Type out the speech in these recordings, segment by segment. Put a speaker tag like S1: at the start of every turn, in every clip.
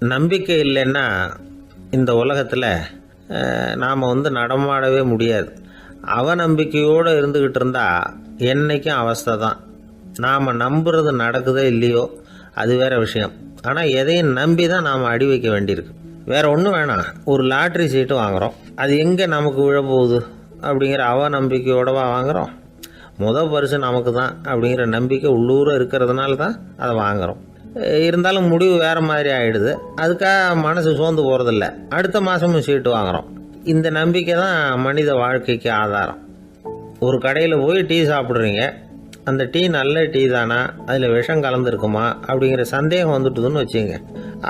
S1: நம்பிக்கை இல்லைன்னா இந்த உலகத்தில் நாம் நடமாடவே முடியாது. அவநம்பிக்கையோடு இருந்துக்கிட்டு இருந்தால் என்றைக்கும் அவஸ்தை தான். நாம் நம்புறது நடக்குதோ இல்லையோ அது வேறு விஷயம். ஆனால் எதையும் நம்பி தான் நாம் அடி வைக்க வேண்டியிருக்கு. வேறு ஒன்றும் வேணாம், ஒரு லாட்ரி சீட்டு வாங்குகிறோம், அது எங்கே நமக்கு விழப்போகுது அப்படிங்கிற அவநம்பிக்கையோடவா வாங்குகிறோம். பரிசு நமக்கு தான் அப்படிங்கிற நம்பிக்கை உள்ளூர இருக்கிறதுனால தான் அதை வாங்குகிறோம். இருந்தாலும் முடிவு வேறு மாதிரி ஆகிடுது. அதுக்காக மனசு சோர்ந்து போகிறதில்ல, அடுத்த மாதமும் சீட்டு வாங்குகிறோம். இந்த நம்பிக்கை தான் மனித வாழ்க்கைக்கு ஆதாரம். ஒரு கடையில் போய் டீ சாப்பிட்றீங்க, அந்த டீ நல்ல டீ தானா, அதில் விஷம் கலந்துருக்குமா அப்படிங்கிற சந்தேகம் வந்துட்டுதுன்னு வச்சுங்க.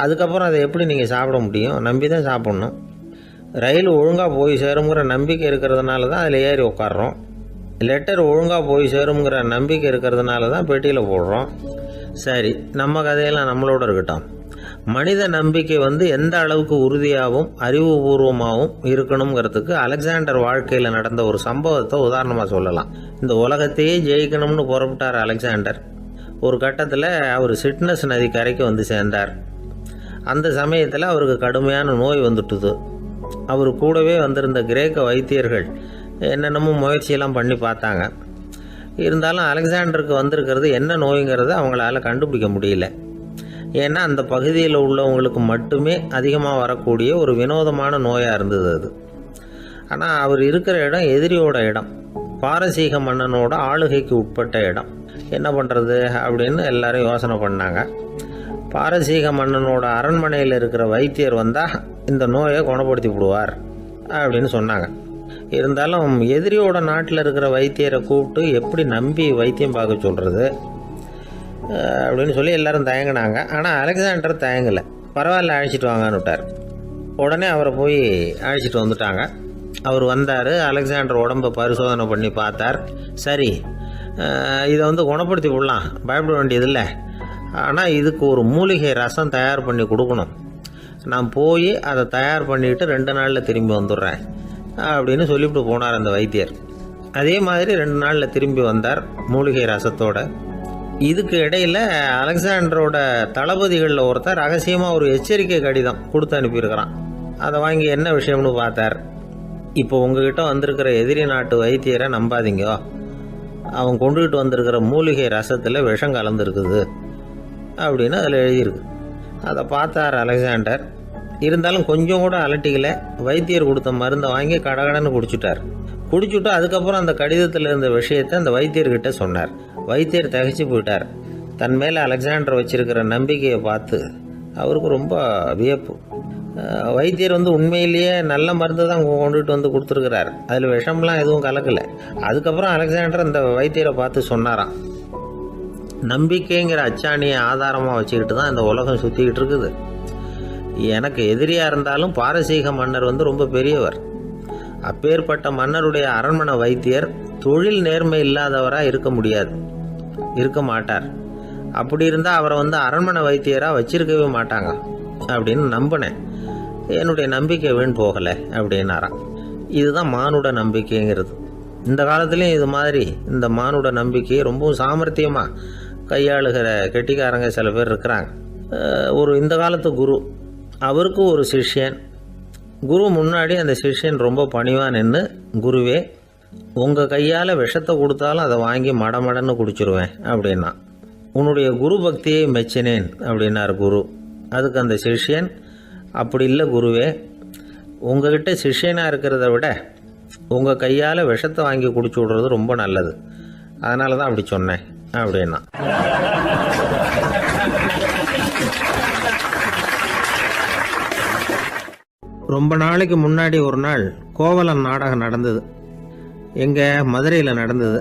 S1: அதுக்கப்புறம் அதை எப்படி நீங்கள் சாப்பிட முடியும்? நம்பி தான் சாப்பிட்ணும். ரயில் ஒழுங்காக போய் சேருங்கிற நம்பிக்கை இருக்கிறதுனால தான் அதில் ஏறி உட்காடுறோம். லெட்டர் ஒழுங்காக போய் சேருங்கிற நம்பிக்கை இருக்கிறதுனால தான் பெட்டியில் போடுறோம். சரி, நம்ம கதையெல்லாம் நம்மளோட இருக்கட்டும். மனித நம்பிக்கை எந்த அளவுக்கு உறுதியாகவும் அறிவுபூர்வமாகவும் இருக்கணுங்கிறதுக்கு அலெக்சாண்டர் வாழ்க்கையில் நடந்த ஒரு சம்பவத்தை உதாரணமாக சொல்லலாம். இந்த உலகத்தையே ஜெயிக்கணும்னு புறப்பட்டார் அலெக்சாண்டர். ஒரு கட்டத்தில் அவர் சிட்னஸ் நதி கரைக்கு சேர்ந்தார். அந்த சமயத்தில் அவருக்கு கடுமையான நோய் வந்துட்டுது. அவர் கூடவே வந்திருந்த கிரேக்க வைத்தியர்கள் என்னென்னமோ முயற்சியெல்லாம் பண்ணி பார்த்தாங்க. இருந்தாலும் அலெக்சாண்டருக்கு வந்திருக்கிறது என்ன நோய்ங்கிறத அவங்களால கண்டுபிடிக்க முடியல. ஏன்னா அந்த பகுதியில் உள்ளவங்களுக்கு மட்டுமே அதிகமாக வரக்கூடிய ஒரு வினோதமான நோயாக இருந்தது அது. ஆனால் அவர் இருக்கிற இடம் எதிரியோட இடம், பாரசீக மன்னனோட ஆளுகைக்கு உட்பட்ட இடம். என்ன பண்ணுறது அப்படின்னு எல்லாரும் யோசனை பண்ணாங்க. பாரசீக மன்னனோட அரண்மனையில் இருக்கிற வைத்தியர் வந்தால் இந்த நோயை குணப்படுத்தி விடுவார் அப்படின்னு சொன்னாங்க. இருந்தாலும் எதிரியோட நாட்டில் இருக்கிற வைத்தியரை கூப்பிட்டு எப்படி நம்பி வைத்தியம் பார்க்க சொல்கிறது அப்படின்னு சொல்லி எல்லாரும் தயங்கினாங்க. ஆனால் அலெக்சாண்டர் தயங்கலை. பரவாயில்ல, அழைச்சிட்டு வாங்கன்னு விட்டார். உடனே அவரை போய் அழைச்சிட்டு வந்துட்டாங்க. அவர் வந்தார். அலெக்சாண்டர் உடம்பை பரிசோதனை பண்ணி பார்த்தார். சரி, இதை குணப்படுத்தி விடலாம், பயப்பட வேண்டியதில்லை. ஆனால் இதுக்கு ஒரு மூலிகை ரசம் தயார் பண்ணி கொடுக்கணும். நான் போய் அதை தயார் பண்ணிவிட்டு 2 நாளில் திரும்பி வந்துடுறேன் அப்படின்னு சொல்லிவிட்டு போனார் அந்த வைத்தியர். அதே மாதிரி 2 நாளில் திரும்பி வந்தார் மூலிகை ரசத்தோட. இதுக்கு இடையில் அலெக்சாண்டரோட தளபதிகளில் ஒருத்தர் ரகசியமாக ஒரு எச்சரிக்கை கடிதம் கொடுத்து அனுப்பியிருக்கிறான். அதை வாங்கி என்ன விஷயம்னு பார்த்தார். இப்போ உங்ககிட்ட வந்திருக்கிற எதிரி நாட்டு வைத்தியரை நம்பாதீங்க, அவன் கொண்டுகிட்டு வந்திருக்கிற மூலிகை ரசத்தில் விஷம் கலந்துருக்குது அப்படின்னு அதில் எழுதியிருக்கு. அதை பார்த்தார் அலெக்சாண்டர். இருந்தாலும் கொஞ்சம் கூட அலட்டிக்கலை. வைத்தியர் கொடுத்த மருந்தை வாங்கி கடகடன்னு குடிச்சுட்டு அதுக்கப்புறம் அந்த கடிதத்தில் இருந்த விஷயத்தை அந்த வைத்தியர்கிட்ட சொன்னார். வைத்தியர் திகைச்சு போயிட்டார். தன் மேலே அலெக்சாண்டர் வச்சிருக்கிற நம்பிக்கையை பார்த்து அவருக்கு ரொம்ப வியப்பு. வைத்தியர் உண்மையிலேயே நல்ல மருந்து தான் கொண்டுகிட்டு கொடுத்துருக்கிறார், அதில் விஷம்லாம் எதுவும் கலக்கலை. அதுக்கப்புறம் அலெக்சாண்டர் அந்த வைத்தியரை பார்த்து சொன்னாராம், நம்பிக்கைங்கிற அச்சாணியை ஆதாரமாக வச்சுக்கிட்டு தான் இந்த உலகம் சுற்றிக்கிட்டு இருக்குது. எனக்கு எதிரியாக இருந்தாலும் பாரசீக மன்னர் ரொம்ப பெரியவர். அப்பேற்பட்ட மன்னருடைய அரண்மனை வைத்தியர் தொழில் நேர்மை இல்லாதவராக இருக்க மாட்டார். அப்படி இருந்தால் அவரை அரண்மனை வைத்தியராக வச்சிருக்கவே மாட்டாங்க அப்படின்னு நம்பினேன். என்னுடைய நம்பிக்கை வீண் போகலை அப்படின்னாராம். இதுதான் மானுட நம்பிக்கைங்கிறது. இந்த காலத்துலேயும் இது மாதிரி இந்த மானுட நம்பிக்கையை ரொம்பவும் சாமர்த்தியமாக கையாளுகிற கெட்டிக்காரங்க சில பேர் இருக்கிறாங்க. இந்த காலத்து குரு, அவருக்கு ஒரு சிஷ்யன். குரு முன்னாடி அந்த சிஷ்யன் ரொம்ப பணிவாக நின்று, குருவே, உங்கள் கையால் விஷத்தை கொடுத்தாலும் அதை வாங்கி மடமடன்னு குடிச்சிருவேன் அப்படின்னா. உன்னுடைய குரு பக்தியை மெச்சினேன் அப்படின்னார் குரு. அதுக்கு அந்த சிஷ்யன், அப்படி இல்லை குருவே, உங்ககிட்ட சிஷ்யனாக இருக்கிறத விட உங்கள் கையால் விஷத்தை வாங்கி குடிச்சு விடுறது ரொம்ப நல்லது, அதனால தான் அப்படி சொன்னேன் அப்படின்னா. ரொம்ப நாளைக்கு முன்னாடி ஒரு நாள் கோவலன் நாடகம் நடந்தது. எங்கள் மதுரையில் நடந்தது.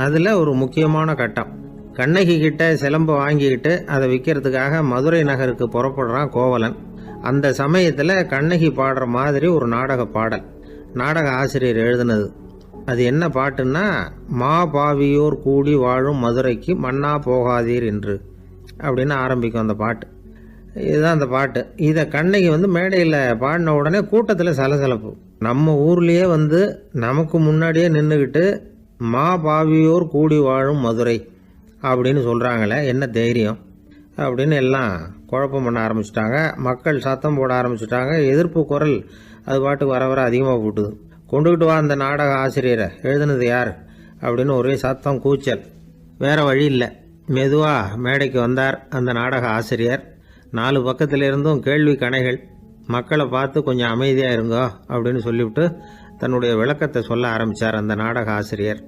S1: அதில் ஒரு முக்கியமான கட்டம், கண்ணகி கிட்ட சிலம்பை வாங்கிக்கிட்டு அதை விற்கிறதுக்காக மதுரை நகருக்கு புறப்படுறான் கோவலன். அந்த சமயத்தில் கண்ணகி பாடுற மாதிரி ஒரு நாடக பாடல் நாடக ஆசிரியர் எழுதினது. அது என்ன பாட்டுன்னா, மா பாவியோர் கூடி வாழும் மதுரைக்கு மன்னா போகாதீர் என்று அப்படின்னு ஆரம்பிக்கும் அந்த பாட்டு. இதுதான் அந்த பாட்டு. இதை கண்ணகி மேடையில் பாடின உடனே கூட்டத்தில் சலசலப்பு. நம்ம ஊர்லேயே நமக்கு முன்னாடியே நின்றுக்கிட்டு மா பாவியோர் கூடி வாழும் மதுரை அப்படின்னு சொல்கிறாங்களே, என்ன தைரியம் அப்படின்னு எல்லாம் குழப்பம் பண்ண ஆரம்பிச்சிட்டாங்க. மக்கள் சத்தம் போட ஆரம்பிச்சிட்டாங்க. எதிர்ப்பு குரல் அது பாட்டுக்கு வர வர அதிகமாக போட்டுது. கொண்டுகிட்டு வா அந்த நாடக ஆசிரியரை, எழுதுனது யார் அப்படின்னு ஒரே சத்தம், கூச்சல். வேறு வழி இல்லை. மெதுவாக மேடைக்கு வந்தார் அந்த நாடக ஆசிரியர். 4 பக்கத்திலிருந்தும் கேள்வி கணைகள். மக்களை பார்த்து கொஞ்சம் அமைதியாக இருங்கோ அப்படின்னு சொல்லிவிட்டு தன்னுடைய விளக்கத்தை சொல்ல ஆரம்பித்தார் அந்த நாடக ஆசிரியர்.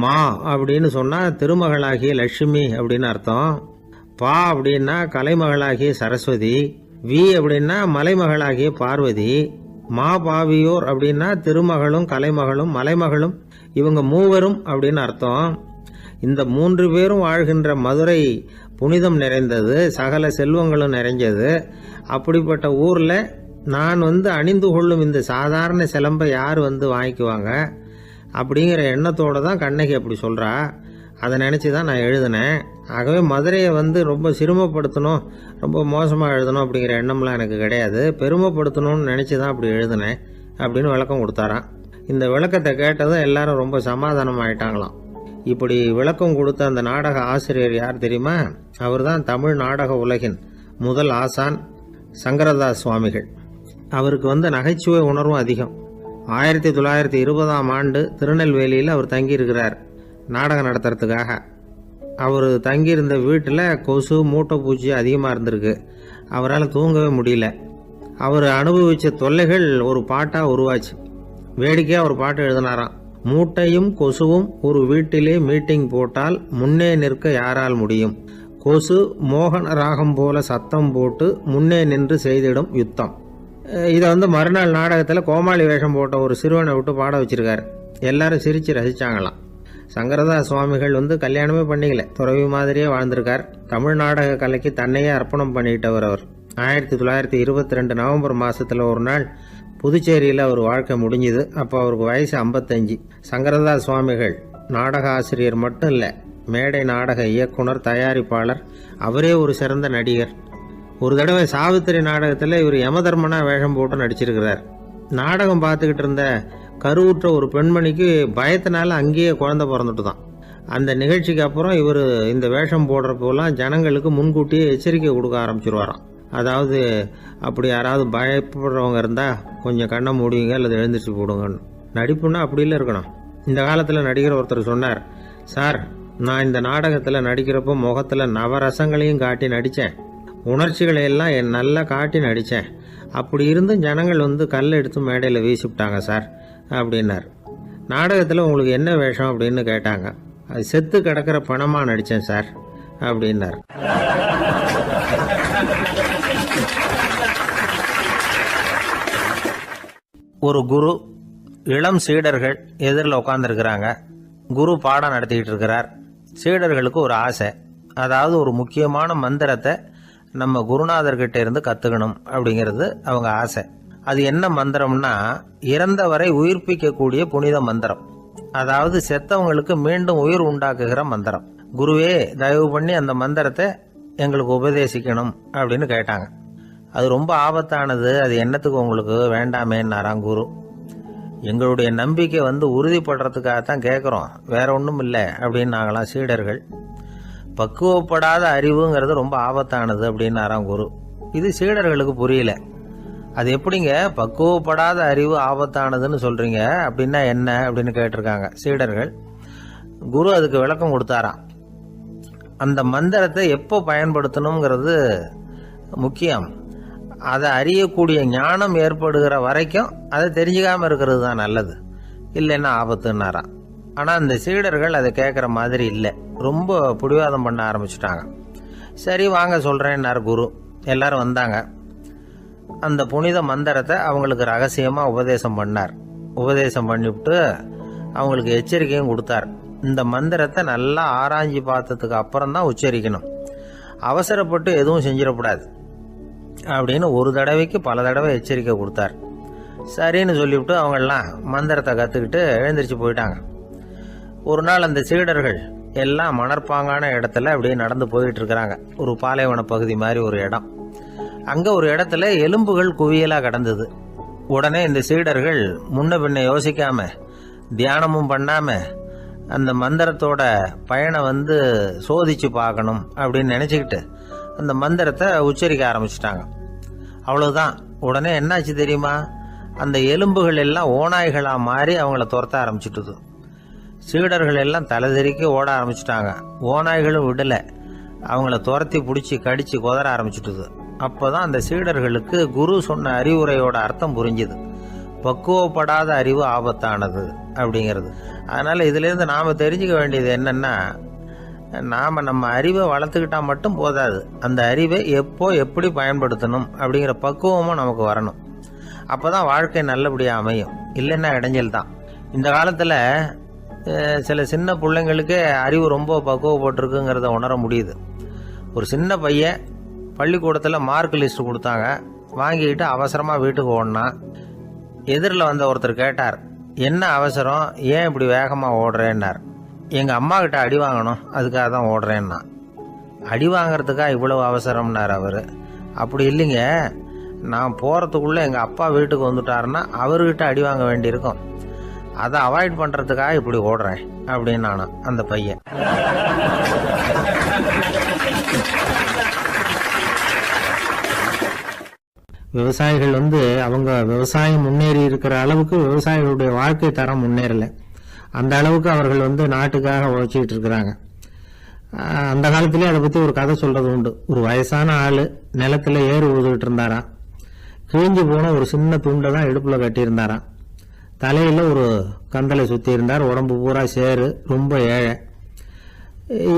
S1: மா அப்படின்னு சொன்னால் திருமகளாகிய லட்சுமி அப்படின்னு அர்த்தம். பா அப்படின்னா கலைமகளாகிய சரஸ்வதி. வி அப்படின்னா மலைமகளாகிய பார்வதி. மா பாவியோர் அப்படின்னா திருமகளும் கலைமகளும் மலைமகளும், இவங்க மூவரும் அப்படின்னு அர்த்தம். இந்த 3 பேரும் வாழ்கின்ற மதுரை புனிதம் நிறைந்தது, சகல செல்வங்களும் நிறைஞ்சது. அப்படிப்பட்ட ஊரில் நான் அணிந்து கொள்ளும் இந்த சாதாரண சிலம்பை யார் வாங்கிக்குவாங்க அப்படிங்கிற எண்ணத்தோடு தான் கண்ணகி அப்படி சொல்கிறா. அதை நினச்சி தான் நான் எழுதினேன். ஆகவே மதுரையை ரொம்ப சிறுமப்படுத்தணும், ரொம்ப மோசமாக எழுதணும் அப்படிங்கிற எண்ணம்லாம் எனக்கு கிடையாது. பெருமைப்படுத்தணும்னு நினச்சி தான் அப்படி எழுதினேன் அப்படின்னு விளக்கம் கொடுத்தாராம். இந்த விளக்கத்தை கேட்டதும் எல்லாரும் ரொம்ப சமாதானம் ஆயிட்டாங்களாம். இப்படி விளக்கம் கொடுத்த அந்த நாடக ஆசிரியர் யார் தெரியுமா? அவர் தான் தமிழ் நாடக உலகின் முதல் ஆசான் சங்கரதாஸ் சுவாமிகள். அவருக்கு நகைச்சுவை உணர்வும் அதிகம். 1920ஆம் ஆண்டு திருநெல்வேலியில் அவர் தங்கியிருக்கிறார் நாடகம் நடத்துறதுக்காக. அவர் தங்கியிருந்த வீட்டில் கொசு மூட்டை பூச்சி அதிகமாக இருந்திருக்கு. அவரால் தூங்கவே முடியல. அவர் அனுபவித்த தொல்லைகள் ஒரு பாட்டாக உருவாச்சு. வேடிக்கையாக ஒரு பாட்டு எழுதினாராம். மூட்டையும் கொசுவும் ஒரு வீட்டிலே மீட்டிங் போட்டால் முன்னே நிற்க யாரால் முடியும்? கொசு மோகன ராகம் போல சத்தம் போட்டு முன்னே நின்று செய்திடும் யுத்தம். இதை மறுநாள் நாடகத்தில் கோமாளி வேஷம் போட்ட ஒரு சிறுவனை விட்டு பாட வச்சிருக்காரு. எல்லாரும் சிரித்து ரசித்தாங்களாம். சங்கரதாஸ் சுவாமிகள் கல்யாணமே பண்ணிக்கல, துறவி மாதிரியே வாழ்ந்திருக்கார். தமிழ் நாடக கலைக்கு தன்னையே அர்ப்பணம் பண்ணிட்டவர் அவர். 1922 நவம்பர் மாதத்தில் ஒரு நாள் புதுச்சேரியில் அவர் வாழ்க்கை முடிஞ்சுது. அப்போ அவருக்கு வயசு 55. சங்கரதாஸ் சுவாமிகள் நாடக ஆசிரியர் மட்டும் இல்லை, மேடை நாடக இயக்குனர், தயாரிப்பாளர். அவரே ஒரு சிறந்த நடிகர். ஒரு தடவை சாவித்திரி நாடகத்தில் இவர் யமதர்மனா வேஷம் போட்டு நடிச்சிருக்கிறார். நாடகம் பார்த்துக்கிட்டு இருந்த கருவுற்ற ஒரு பெண்மணிக்கு பயத்தினால அங்கேயே குழந்தை பிறந்துட்டு தான். அந்த நிகழ்ச்சிக்கு அப்புறம் இவர் இந்த வேஷம் போடுறப்போலாம் ஜனங்களுக்கு முன்கூட்டியே எச்சரிக்கை கொடுக்க ஆரம்பிச்சிருவாராம். அதாவது அப்படி யாராவது பயப்படுறவங்க இருந்தால் கொஞ்சம் கண்ணை மூடிங்க அல்லது எழுந்திரிச்சு போடுங்கன்னு. நடிப்புன்னா அப்படிலாம் இருக்கணும். இந்த காலத்தில் நடிகர் ஒருத்தர் சொன்னார், சார் நான் இந்த நாடகத்தில் நடிக்கிறப்போ முகத்தில் நவரசங்களையும் காட்டி நடித்தேன், உணர்ச்சிகளை எல்லாம் நல்லா காட்டி நடித்தேன். அப்படி இருந்தும் ஜனங்கள் கல்லை எடுத்து மேடையில் வீசிவிட்டாங்க சார் அப்படின்னார். நாடகத்தில் உங்களுக்கு என்ன வேஷம் அப்படின்னு கேட்டாங்க. அது செத்து கிடக்கிற பணமாக நடித்தேன் சார் அப்படின்னார். ஒரு குரு, இளம் சீடர்கள் எதிரில் உட்காந்துருக்கிறாங்க. குரு பாடம் நடத்திக்கிட்டு இருக்கிறார். சீடர்களுக்கு ஒரு ஆசை, அதாவது ஒரு முக்கியமான மந்திரத்தை நம்ம குருநாதர்கிட்ட இருந்து கற்றுக்கணும் அப்படிங்கிறது அவங்க ஆசை. அது என்ன மந்திரம்னா, இறந்தவரை உயிர்ப்பிக்கக்கூடிய புனித மந்திரம். அதாவது செத்தவங்களுக்கு மீண்டும் உயிர் உண்டாக்குகிற மந்திரம். குருவே தயவு பண்ணி அந்த மந்திரத்தை எங்களுக்கு உபதேசிக்கணும் அப்படின்னு கேட்டாங்க. அது ரொம்ப ஆபத்தானது, அது என்னத்துக்கு உங்களுக்கு வேண்டாமேன்னாராம் குரு. எங்களுடைய நம்பிக்கை உறுதிப்படுறதுக்காகத்தான் கேட்குறோம், வேற ஒன்றும் இல்லை அப்படின்னு நாங்களாம் சீடர்கள். பக்குவப்படாத அறிவுங்கிறது ரொம்ப ஆபத்தானது அப்படின்னாராம் குரு. இது சீடர்களுக்கு புரியல. அது எப்படிங்க பக்குவப்படாத அறிவு ஆபத்தானதுன்னு சொல்றீங்க, அப்படின்னா என்ன அப்படின்னு கேட்டிருக்காங்க சீடர்கள். குரு அதுக்கு விளக்கம் கொடுத்தாராம். அந்த மந்திரத்தை எப்போ பயன்படுத்தணுங்கிறது முக்கியம். அதை அறியக்கூடிய ஞானம் ஏற்படுகிற வரைக்கும் அதை தெரிஞ்சுக்காம இருக்கிறது தான் நல்லது, இல்லைன்னா ஆபத்துன்னாராம். ஆனால் அந்த சீடர்கள் அதை கேட்குற மாதிரி இல்லை, ரொம்ப பிடிவாதம் பண்ண ஆரம்பிச்சுட்டாங்க. சரி வாங்க சொல்கிறேன்னார் குரு. எல்லாரும் வந்தாங்க. அந்த புனித மந்திரத்தை அவங்களுக்கு ரகசியமாக உபதேசம் பண்ணார். உபதேசம் பண்ணிவிட்டு அவங்களுக்கு எச்சரிக்கையும் கொடுத்தார். இந்த மந்திரத்தை நல்லா ஆராய்ச்சி பார்த்ததுக்கு அப்புறம் தான் உச்சரிக்கணும், அவசரப்பட்டு எதுவும் செஞ்சிடக்கூடாது அப்படின்னு ஒரு தடவைக்கு பல தடவை எச்சரிக்கை கொடுத்தார். சரின்னு சொல்லிவிட்டு அவங்கெல்லாம் மந்திரத்தை கற்றுக்கிட்டு எழுந்திரிச்சு போயிட்டாங்க. ஒரு நாள் அந்த சீடர்கள் எல்லாம் மணற்பாங்கான இடத்துல அப்படியே நடந்து போயிட்டு இருக்கிறாங்க. ஒரு பாலைவன பகுதி மாதிரி ஒரு இடம். அங்கே ஒரு இடத்துல எலும்புகள் குவியலாக கிடந்தது. உடனே இந்த சீடர்கள் முன்ன பின்ன யோசிக்காம, தியானமும் பண்ணாம அந்த மந்திரத்தோட பயனை சோதிச்சு பார்க்கணும் அப்படின்னு நினச்சிக்கிட்டு அந்த மந்திரத்தை உச்சரிக்க ஆரம்பிச்சிட்டாங்க. அவ்வளவுதான். உடனே என்னாச்சு தெரியுமா? அந்த எலும்புகள் எல்லாம் ஓநாய்களாக மாறி அவங்கள துரத்த ஆரம்பிச்சிட்டுது. சீடர்கள் எல்லாம் தலைதெறிக்க ஓட ஆரம்பிச்சிட்டாங்க. ஓநாய்களும் விடலை, அவங்கள துரத்தி பிடிச்சி கடிச்சு குதற ஆரம்பிச்சிட்டுது. அப்போதான் அந்த சீடர்களுக்கு குரு சொன்ன அறிவுரையோட அர்த்தம் புரிஞ்சுது. பக்குவப்படாத அறிவு ஆபத்தானது அப்படிங்கிறது. அதனால் இதிலேருந்து நாம் தெரிஞ்சுக்க வேண்டியது என்னென்னா, நாம் நம்ம அறிவை வளர்த்துக்கிட்டா மட்டும் போதாது, அந்த அறிவை எப்போ எப்படி பயன்படுத்தணும் அப்படிங்கிற பக்குவமும் நமக்கு வரணும். அப்போ தான் வாழ்க்கை நல்லபடியாக அமையும். இல்லைன்னா இடைஞ்சல் தான். இந்த காலத்தில் சில சின்ன பிள்ளைங்களுக்கே அறிவு ரொம்ப பக்குவப்பட்டிருக்குங்கிறத உணர முடியுது. ஒரு சின்ன பையன் பள்ளிக்கூடத்தில் மார்க் லிஸ்ட் கொடுத்தாங்க, வாங்கிக்கிட்டு அவசரமாக வீட்டுக்கு ஓடினான். எதிரில் வந்த ஒருத்தர் கேட்டார், என்ன அவசரம், ஏன் இப்படி வேகமாக ஓடுறேன்னார். எங்கள் அம்மா கிட்ட அடி வாங்கணும், அதுக்காக தான் ஓடுறேன்னா. அடி வாங்கிறதுக்காக இவ்வளவு அவசரம்னார் அவர். அப்படி இல்லைங்க, நான் போகிறதுக்குள்ளே எங்கள் அப்பா வீட்டுக்கு வந்துட்டாருன்னா அவர்கிட்ட அடி வாங்க வேண்டியிருக்கும், அதை அவாய்ட் பண்ணுறதுக்காக இப்படி ஓடுறேன் அப்படின்னு நானும் அந்த பையன். விவசாயிகள் அவங்க விவசாயம் முன்னேறி இருக்கிற அளவுக்கு விவசாயிகளுடைய வாழ்க்கை தரம் முன்னேறலை. அந்த அளவுக்கு அவர்கள் நாட்டுக்காக உழைச்சிக்கிட்டு இருக்கிறாங்க. அந்த காலத்திலே அதை பற்றி ஒரு கதை சொல்றது உண்டு. ஒரு வயசான ஆள் நிலத்தில் ஏறு ஊதுகிட்டு இருந்தாராம். கிழிஞ்சு போன ஒரு சின்ன துண்டை தான் இடுப்பில் கட்டியிருந்தாராம். தலையில் ஒரு கந்தலை சுற்றி இருந்தார். உடம்பு பூரா சேரு, ரொம்ப ஏழை.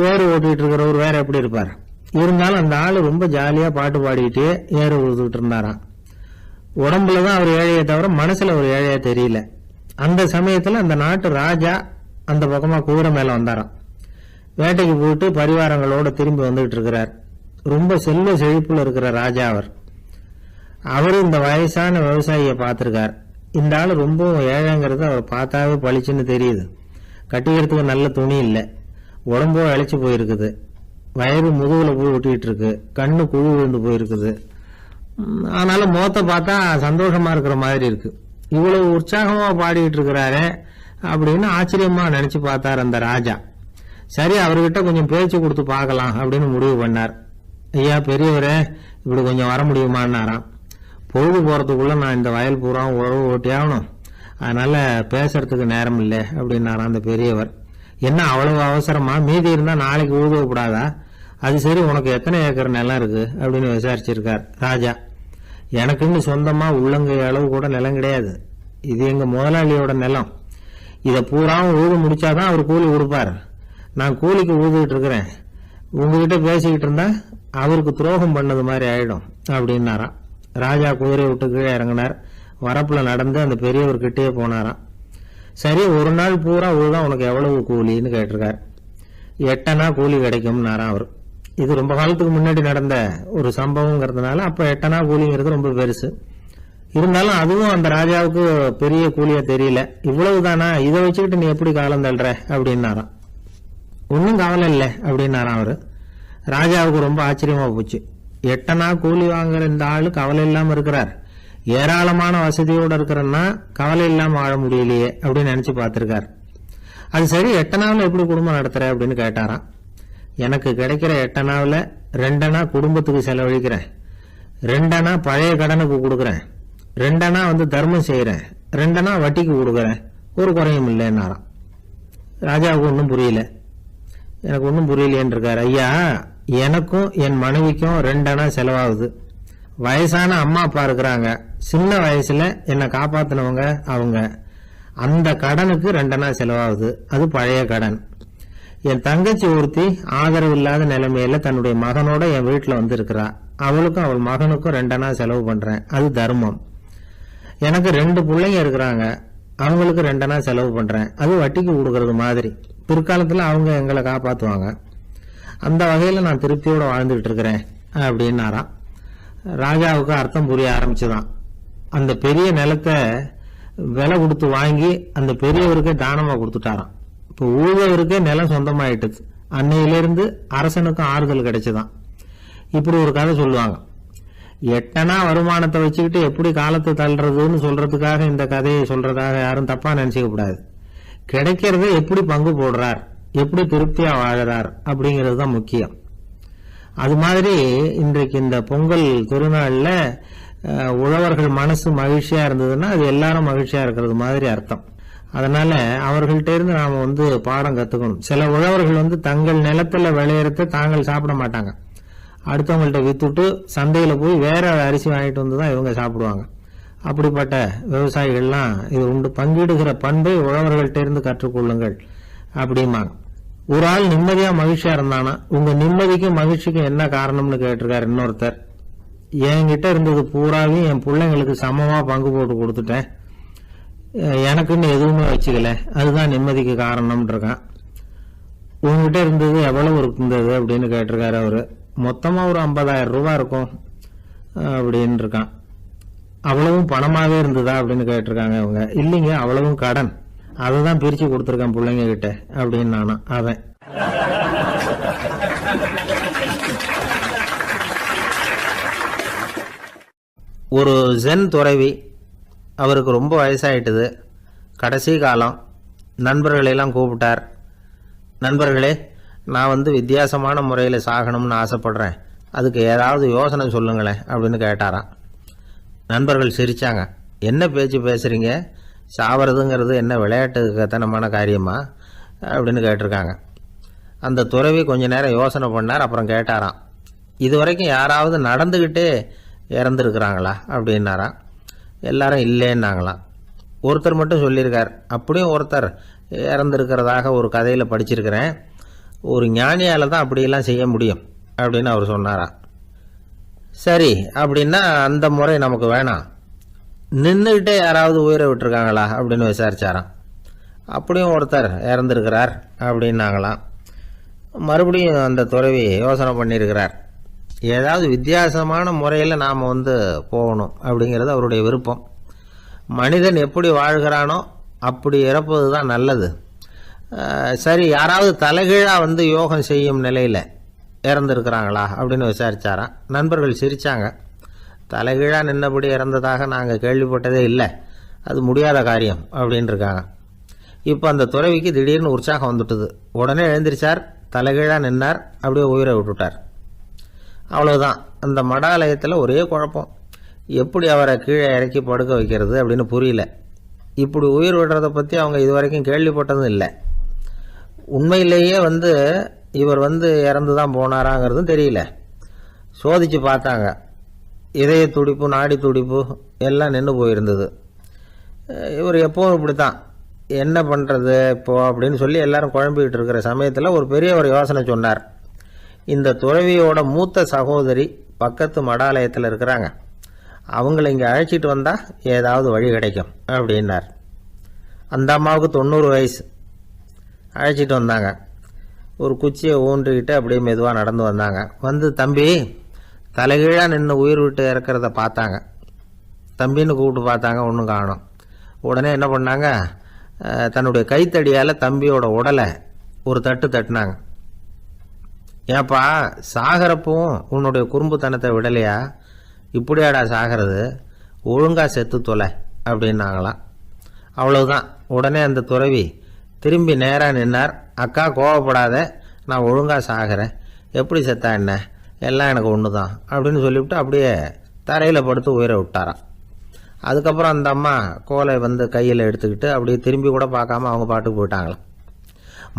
S1: ஏறு ஓட்டிகிட்டு இருக்கிறவர் வேற எப்படி இருப்பார்? இருந்தாலும் அந்த ஆள் ரொம்ப ஜாலியாக பாட்டு பாடிக்கிட்டே ஏறு ஊதுகிட்டு இருந்தாராம். உடம்புல தான் அவர் ஏழையை தவிர மனசில் ஒரு ஏழையா தெரியல. அந்த சமயத்தில் அந்த நாட்டு ராஜா அந்த பக்கமாக குதிரை மேலே வந்தாராம். வேட்டைக்கு போயிட்டு பரிவாரங்களோட திரும்பி வந்துகிட்டு இருக்கிறார். ரொம்ப செல்வ செழிப்புல இருக்கிற ராஜா அவரு இந்த வயசான விவசாயியை பார்த்திருக்கார். இந்த ஆள் ரொம்ப ஏழைங்கிறது அவர் பார்த்தாவே பளிச்சுன்னு தெரியுது. கட்டிக்கிறதுக்கு நல்ல துணி இல்லை, உடம்போ இழைச்சி போயிருக்குது, வயறு முதுகுல போய் ஒட்டிக்கிட்டு இருக்கு, கண்ணு குழு விழுந்து போயிருக்குது. ஆனாலும் முகத்தை பார்த்தா சந்தோஷமா இருக்கிற மாதிரி இருக்கு. இவ்வளவு உற்சாகமா பாடிக்கிட்டு இருக்கிறாரு அப்படின்னு ஆச்சரியமா நினைச்சு பார்த்தார் அந்த ராஜா. சரி, அவர்கிட்ட கொஞ்சம் பேச்சு கொடுத்து பார்க்கலாம் அப்படின்னு முடிவு பண்ணார். ஐயா பெரியவரே, இப்படி கொஞ்சம் வர முடியுமான்னாராம். பொழுது போறதுக்குள்ள நான் இந்த வயல் பூரா உழவு ஓட்டி ஆகணும், அதனால பேசுறதுக்கு நேரம் இல்லை அப்படின்னாராம் அந்த பெரியவர். என்ன அவ்வளவு அவசரமா? மீதி இருந்தா நாளைக்கு ஊதுவப்படாதா? அது சரி, உனக்கு எத்தனை ஏக்கர் நிலம் இருக்கு அப்படின்னு விசாரிச்சிருக்கார் ராஜா. எனக்குன்னு சொந்தமா உள்ளங்கை அளவு கூட நிலம் கிடையாது. இது எங்க முதலாளியோட நிலம். இதை பூராவும் ஊது முடிச்சாதான் அவர் கூலி கொடுப்பார். நான் கூலிக்கு ஊதுகிட்டு இருக்கிறேன். உங்ககிட்ட பேசிக்கிட்டு இருந்தா அவருக்கு துரோகம் பண்ணது மாதிரி ஆயிடும் அப்படின்னாராம். ராஜா குதிரை விட்டு கீழே இறங்கினார். வரப்புல நடந்து அந்த பெரியவர்கிட்டயே போனாராம். சரி, ஒரு நாள் பூரா ஊதான் உனக்கு எவ்வளவு கூலின்னு கேட்டிருக்கார். 8 அணா கூலி கிடைக்கும்னாராம் அவர். இது ரொம்ப காலத்துக்கு முன்னாடி நடந்த ஒரு சம்பவங்கிறதுனால அப்ப 8 அணா கூலிங்கிறது ரொம்ப பெருசு. இருந்தாலும் அதுவும் அந்த ராஜாவுக்கு பெரிய கூலியா தெரியல. இவ்வளவுதானா, இதை வச்சுக்கிட்டு நீ எப்படி காலம் தள்ளுற அப்படின்னாராம். ஒன்னும் கவலை இல்லை அப்படின்னாராம் அவரு. ராஜாவுக்கு ரொம்ப ஆச்சரியமா போச்சு. 8 அணா கூலி வாங்குற இந்த ஆளு கவலை இல்லாம இருக்கிறார், ஏராளமான வசதியோட இருக்கிறன்னா கவலை இல்லாம வாழ முடியலையே அப்படின்னு நினைச்சு பார்த்திருக்கார். அது சரி, 8 அணாவில் எப்படி குடும்பம் நடத்துற அப்படின்னு கேட்டாராம். எனக்கு கிடைக்கிற 8 அணாவில் 2 அணா குடும்பத்துக்கு செலவழிக்கிறேன், 2 அணா பழைய கடனுக்கு கொடுக்குறேன், 2 அணா தர்மம் செய்யறேன், 2 அணா வட்டிக்கு கொடுக்குறேன், ஒரு குறையும் இல்லைன்னாராம். ராஜாவுக்கு ஒன்றும் புரியல. எனக்கு ஒன்றும் புரியலேன்னு இருக்காரு. ஐயா, எனக்கும் என் மனைவிக்கும் 2 அணா செலவாகுது. வயசான அம்மா அப்பா இருக்கிறாங்க, சின்ன வயசுல என்னை காப்பாத்தினவங்க அவங்க. அந்த கடனுக்கு 2 அணா செலவாகுது, அது பழைய கடன். என் தங்கச்சி ஒருத்தி ஆதரவு இல்லாத நிலைமையில தன்னுடைய மகனோட என் வீட்டுல இருக்கிறா. அவளுக்கும் அவள் மகனுக்கும் 2 அணா செலவு பண்றேன், அது தர்மம். எனக்கு 2 பிள்ளைங்க இருக்கிறாங்க, அவங்களுக்கு 2 அணா செலவு பண்றேன், அது வட்டிக்கு கொடுக்கறது மாதிரி. பிற்காலத்துல அவங்க எங்களை காப்பாத்துவாங்க. அந்த வகையில நான் திருப்தியோட வாழ்ந்துட்டு இருக்கிறேன் அப்படின்னாராம். ராஜாவுக்கு அர்த்தம் புரிய ஆரம்பிச்சுதான். அந்த பெரிய நிலத்தை விலை கொடுத்து வாங்கி அந்த பெரியவருக்கே தானமா கொடுத்துட்டாராம். இப்போ ஊழவருக்கே நிலம் சொந்தமாயிட்டுது. அன்னையிலிருந்து அரசனுக்கும் ஆறுதல் கிடைச்சுதான். இப்படி ஒரு கதை சொல்லுவாங்க. 8 அணா வருமானத்தை வச்சுக்கிட்டு எப்படி காலத்தை தள்ளுறதுன்னு சொல்றதுக்காக இந்த கதையை சொல்றதாக யாரும் தப்பா நினைச்சுக்க கூடாது. கிடைக்கிறத எப்படி பங்கு போடுறார், எப்படி திருப்தியா வாழறார் அப்படிங்கிறது தான் முக்கியம். அது மாதிரி இன்றைக்கு இந்த பொங்கல் திருநாளில் உழவர்கள் மனசு மகிழ்ச்சியா இருந்ததுன்னா அது எல்லாரும் மகிழ்ச்சியா இருக்கிறது மாதிரி அர்த்தம். அதனால அவர்கள்ட்ட இருந்து நாம பாடம் கத்துக்கணும். சில உழவர்கள் தங்கள் நிலத்துல விளையிறத தாங்கள் சாப்பிட மாட்டாங்க, அடுத்தவங்கள்ட்ட வித்துட்டு சந்தையில போய் வேற அரிசி வாங்கிட்டு வந்து தான் இவங்க சாப்பிடுவாங்க. அப்படிப்பட்ட விவசாயிகள்லாம் இது உண்டு. பங்கிடுகிற பண்பை உழவர்கள்ட்ட இருந்து கற்றுக்கொள்ளுங்கள் அப்படிம்பாங்க. ஒரு ஆள் நிம்மதியா மகிழ்ச்சியா இருந்தானா உங்க நிம்மதிக்கும் மகிழ்ச்சிக்கும் என்ன காரணம்னு கேட்டிருக்காரு இன்னொருத்தர். என்கிட்ட இருந்தது பூராவையும் என் பிள்ளைங்களுக்கு சமமா பங்கு போட்டு கொடுத்துட்டேன், எனக்குன்னு எதுவுமே வச்சுக்கல, அதுதான் நிம்மதிக்கு காரணம்னு இருக்கான். உங்ககிட்ட இருந்தது எவ்வளவு இருந்தது அப்படின்னு கேட்டிருக்காரு அவரு. மொத்தமா ஒரு 50,000 ரூபாய் இருக்கும் அப்படின்னு இருக்கான். அவ்வளவும் பணமாவே இருந்ததா அப்படின்னு கேட்டிருக்காங்க அவங்க. இல்லைங்க, அவ்வளவும் கடன், அதை தான் பிரிச்சு கொடுத்துருக்கேன் பிள்ளைங்க கிட்ட அப்படின்னு நானா அவன். ஒரு ஜென் துறவி, அவருக்கு ரொம்ப வயசாயிட்டுது, கடைசி காலம். நண்பர்களெல்லாம் கூப்பிட்டார். நண்பர்களே, நான் வித்தியாசமான முறையில் சாகணும்னு ஆசைப்படுறேன், அதுக்கு ஏதாவது யோசனை சொல்லுங்களேன் அப்படின்னு கேட்டாராம். நண்பர்கள் சிரித்தாங்க. என்ன பேச்சு பேசுகிறீங்க, சாவறதுங்கிறது என்ன விளையாட்டுத்தனமான காரியமா அப்படின்னு கேட்டிருக்காங்க. அந்த துறவி கொஞ்ச நேரம் யோசனை பண்ணார். அப்புறம் கேட்டாராம், இது வரைக்கும் யாராவது நடந்துக்கிட்டே இறந்துருக்குறாங்களா அப்படின்னாராம். எல்லாரும் இல்லைன்னாங்களாம். ஒருத்தர் மட்டும் சொல்லியிருக்கார். அப்படியும் ஒருத்தர் இறந்துருக்கிறதாக ஒரு கதையில் படிச்சிருக்கிறேன், ஒரு ஞானியால் தான் அப்படியெல்லாம் செய்ய முடியும் அப்படின்னு அவர் சொன்னாராம். சரி, அப்படின்னா அந்த முறை நமக்கு வேணாம், நின்றுக்கிட்டே யாராவது உயிரை விட்டுருக்காங்களா அப்படின்னு விசாரிச்சாராம். அப்படியும் ஒருத்தர் இறந்துருக்கிறார் அப்படின்னாங்களாம். மறுபடியும் அந்த துறவி யோசனை பண்ணியிருக்கிறார். ஏதாவது வித்தியாசமான முறையில் நாம் போகணும் அப்படிங்கிறது அவருடைய விருப்பம். மனிதன் எப்படி வாழ்கிறானோ அப்படி இறப்பது தான் நல்லது. சரி, யாராவது தலைகீழாக யோகம் செய்யும் நிலையில் இறந்துருக்கிறாங்களா அப்படின்னு விசாரிச்சாராம். நண்பர்கள் சிரித்தாங்க. தலைகீழாக நின்னபடி இறந்ததாக நாங்கள் கேள்விப்பட்டதே இல்லை, அது முடியாத காரியம் அப்படின்னு இருக்காங்க. இப்போ அந்த துறவிக்கு திடீர்னு உற்சாகம் வந்துட்டுது. உடனே எழுந்திரிச்சார், தலைகீழாக நின்னார், அப்படியே உயிரை விட்டுட்டார். அவ்வளோதான். அந்த மடாலயத்தில் ஒரே குழப்பம், எப்படி அவரை கீழே இறக்கி படுக்க வைக்கிறது அப்படின்னு புரியல. இப்படி உயிர் விடுறதை பற்றி அவங்க இதுவரைக்கும் கேள்விப்பட்டதும் இல்லை. உண்மையிலேயே இவர் இறந்து தான் போனாராங்கிறதும் தெரியல. சோதித்து பார்த்தாங்க. இதய துடிப்பு, நாடி துடிப்பு எல்லாம் நின்று போயிருந்தது. இவர் எப்போவும் இப்படி தான், என்ன பண்ணுறது இப்போது அப்படின்னு சொல்லி எல்லாரும் குழம்பிக்கிட்டு இருக்கிற சமயத்தில் ஒரு பெரியவர் யோசனை சொன்னார். இந்த துறவியோட மூத்த சகோதரி பக்கத்து மடாலயத்தில் இருக்கிறாங்க, அவங்கள இங்கே அழைச்சிட்டு வந்தால் ஏதாவது வழி கிடைக்கும் அப்படின்னார். அந்த அம்மாவுக்கு 90 வயசு. அழைச்சிட்டு வந்தாங்க. ஒரு குச்சியை ஊன்றிக்கிட்டு அப்படியே மெதுவாக நடந்து வந்தாங்க. தம்பி, தலைகீழாக நின்று உயிர் விட்டு இறக்கிறத பார்த்தாங்க. தம்பின்னு கூப்பிட்டு பார்த்தாங்க, ஒன்றும் காணோம். உடனே என்ன பண்ணாங்க, தன்னுடைய கைத்தடியால் தம்பியோட உடலை ஒரு தட்டு தட்டினாங்க. ஏப்பா, சாகிறப்பவும் உன்னுடைய குறும்புத்தனத்தை விடலையா, இப்படியாடா சாகிறது, ஒழுங்காக செத்து தொலை அப்படின்னாங்களாம். அவ்வளவுதான். உடனே அந்த துறவி திரும்பி நேராக நின்னார். அக்கா, கோவப்படாத, நான் ஒழுங்காக சாகிறேன், எப்படி செத்தா என்ன, எல்லாம் எனக்கு ஒன்று தான் அப்படின்னு சொல்லிவிட்டு அப்படியே தரையில் படுத்து உயிரை விட்டாராம். அதுக்கப்புறம் அந்த அம்மா கோலை கையில் எடுத்துக்கிட்டு அப்படியே திரும்பி கூட பார்க்காம அவங்க பாட்டுக்கு போயிட்டாங்களாம்.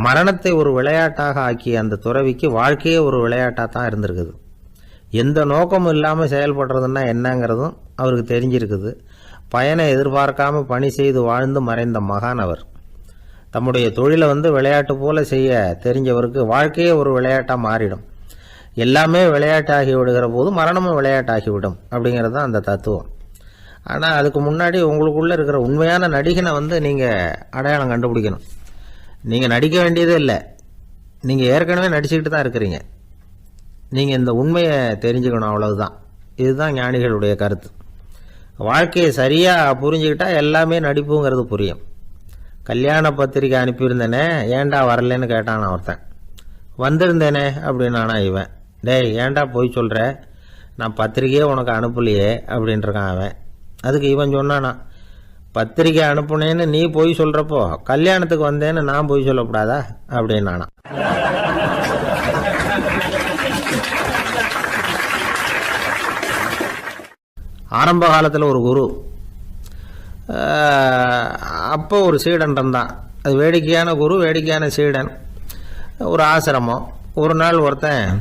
S1: மரணத்தை ஒரு விளையாட்டாக ஆக்கிய அந்த துறவிக்கு வாழ்க்கையே ஒரு விளையாட்டாக தான் இருந்திருக்குது. எந்த நோக்கமும் இல்லாமல் செயல்படுறதுன்னா என்னங்கிறதும் அவருக்கு தெரிஞ்சிருக்குது. பயனை எதிர்பார்க்காம பணி செய்து வாழ்ந்து மறைந்த மகான் அவர். தம்முடைய தொழிலை விளையாட்டு போல செய்ய தெரிஞ்சவருக்கு வாழ்க்கையே ஒரு விளையாட்டாக மாறிடும். எல்லாமே விளையாட்டாகி விடுகிற போது மரணமும் விளையாட்டாகிவிடும் அப்படிங்கிறது தான் அந்த தத்துவம். ஆனால் அதுக்கு முன்னாடி உங்களுக்குள்ளே இருக்கிற உண்மையான நடிகனை நீங்கள் அடையாளம் கண்டுபிடிக்கணும். நீங்கள் நடிக்க வேண்டியதே இல்லை, நீங்கள் ஏற்கனவே நடிச்சுக்கிட்டு தான் இருக்கிறீங்க. நீங்கள் இந்த உண்மையை தெரிஞ்சுக்கணும், அவ்வளவுதான். இதுதான் ஞானிகளுடைய கருத்து. வாழ்க்கையை சரியாக புரிஞ்சுக்கிட்டால் எல்லாமே நடிப்புங்கிறது புரியும். கல்யாண பத்திரிக்கை அனுப்பியிருந்தேனே, ஏன்டா வரலன்னு கேட்டான் ஒருத்தன். வந்திருந்தேனே அப்படின்னானா இவன். டேய், ஏன்டா போய் சொல்கிற, நான் பத்திரிக்கையே உனக்கு அனுப்பலையே அப்படின்ட்டுருக்கான் அவன். அதுக்கு இவன் சொன்னானா, பத்திரிக்கை அனுப்புனேன்னு நீ போய் சொல்கிறப்போ கல்யாணத்துக்கு வந்தேன்னு நான் போய் சொல்லக்கூடாதா அப்படின்னானா. ஆரம்ப காலத்தில் ஒரு குரு, அப்போ ஒரு சீடன் இருந்தான். அது வேடிக்கையான குரு, வேடிக்கையான சீடன். ஒரு ஆசிரமம். ஒரு நாள் ஒருத்தன்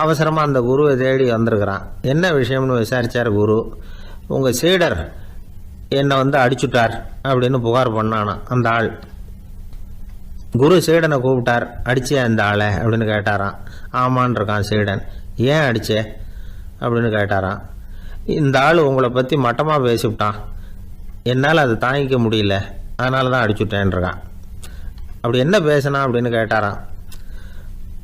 S1: அவசரமாக அந்த குருவை தேடி வந்திருக்கிறான். என்ன விஷயம்னு விசாரித்தார் குரு. உங்கள் சீடர் என்னை அடிச்சுட்டார் அப்படின்னு புகார் பண்ணானா அந்த ஆள். குரு சீடனை கூப்பிட்டார். அடிச்சே அந்த ஆளை அப்படின்னு கேட்டாரான். ஆமான் இருக்கான் சீடன். ஏன் அடிச்சே அப்படின்னு கேட்டாரான். இந்த ஆள் உங்களை பற்றி மட்டமாக பேசிவிட்டான், என்னால் அதை தாங்கிக்க முடியல, அதனால தான் அடிச்சுட்டேன்ருக்கான். அப்படி என்ன பேசினா அப்படின்னு கேட்டாரான்.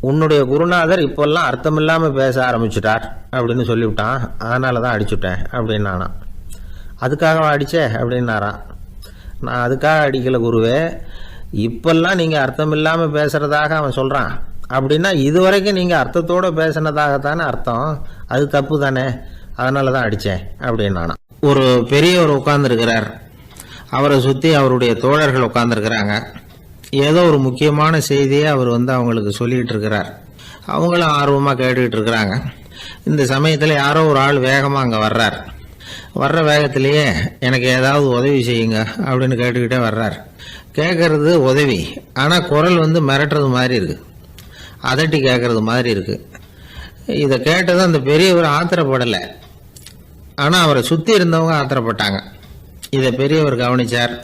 S1: உன்னுடைய குருநாதர் இப்போல்லாம் அர்த்தமில்லாமல் பேச ஆரம்பிச்சுட்டார் அப்படின்னு சொல்லிவிட்டான், அதனால தான் அடிச்சுட்டேன் அப்படின்னு நானான். அதுக்காக அடித்தே அப்படின்னாரான். நான் அதுக்காக அடிக்கலை குருவே, இப்பெல்லாம் நீங்கள் அர்த்தம் இல்லாமல் பேசுகிறதாக அவன் சொல்கிறான். அப்படின்னா இதுவரைக்கும் நீங்கள் அர்த்தத்தோடு பேசினதாகத்தானே அர்த்தம், அது தப்பு தானே, அதனால தான் அடித்தேன் அப்படின்னு நானான். ஒரு பெரியவர் உட்கார்ந்துருக்கிறார். அவரை சுற்றி அவருடைய தோழர்கள் உட்கார்ந்துருக்கிறாங்க. ஏதோ ஒரு முக்கியமான செய்தியை அவர் அவங்களுக்கு சொல்லிகிட்டு இருக்கிறார். அவங்களும் ஆர்வமாக கேட்டுக்கிட்டு இருக்கிறாங்க. இந்த சமயத்தில் யாரோ ஒரு ஆள் வேகமாக அங்கே வர்றார். வர்ற வேகத்திலேயே எனக்கு ஏதாவது உதவி செய்யுங்க அப்படின்னு கேட்டுக்கிட்டே வர்றார். கேட்கறது உதவி, ஆனால் குரல் மிரட்டுறது மாதிரி இருக்குது, அதட்டி கேட்கறது மாதிரி இருக்குது. இதை கேட்டதும் அந்த பெரியவர் ஆத்திரப்படலை, ஆனால் அவரை சுற்றி இருந்தவங்க ஆத்திரப்பட்டாங்க. இதை பெரியவர் கவனித்தார்.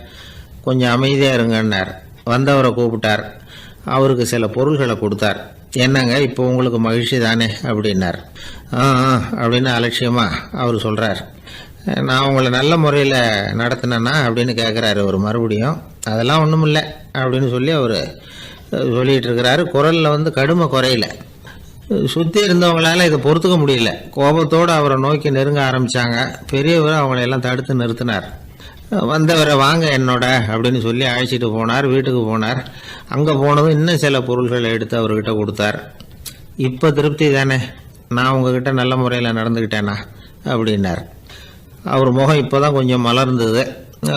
S1: கொஞ்சம் அமைதியாக இருங்கன்னார். வந்தவரை கூப்பிட்டார். அவருக்கு சில பொருள்களை கொடுத்தார். என்னங்க இப்போ உங்களுக்கு மகிழ்ச்சி தானே அப்படின்னார். அப்படின்னு அலட்சியமாக அவர் சொல்கிறார். நான் உங்களை நல்ல முறையில் நடத்தினேன்னா அப்படின்னு கேட்குறாரு அவர் மறுபடியும். அதெல்லாம் ஒன்றும் இல்லை அப்படின்னு சொல்லி அவர் சொல்லிகிட்டு இருக்கிறாரு. குரலில் கடுமை குறையில. சுற்றி இருந்தவங்களால இதை பொறுத்துக்க முடியல. கோபத்தோடு அவரை நோக்கி நெருங்க ஆரம்பித்தாங்க. பெரியவர் அவங்களையெல்லாம் தடுத்து நிறுத்தினார். வந்தவரை வாங்க என்னோட அப்படின்னு சொல்லி அழைச்சிட்டு போனார். வீட்டுக்கு போனார். அங்கே போனதும் இன்னும் சில பொருள்களை எடுத்து அவர்கிட்ட கொடுத்தார். இப்போ திருப்தி தானே, நான் உங்ககிட்ட நல்ல முறையில் நடந்துக்கிட்டேனா அப்படின்னார். அவர் முகம் இப்போ தான் கொஞ்சம் மலர்ந்தது.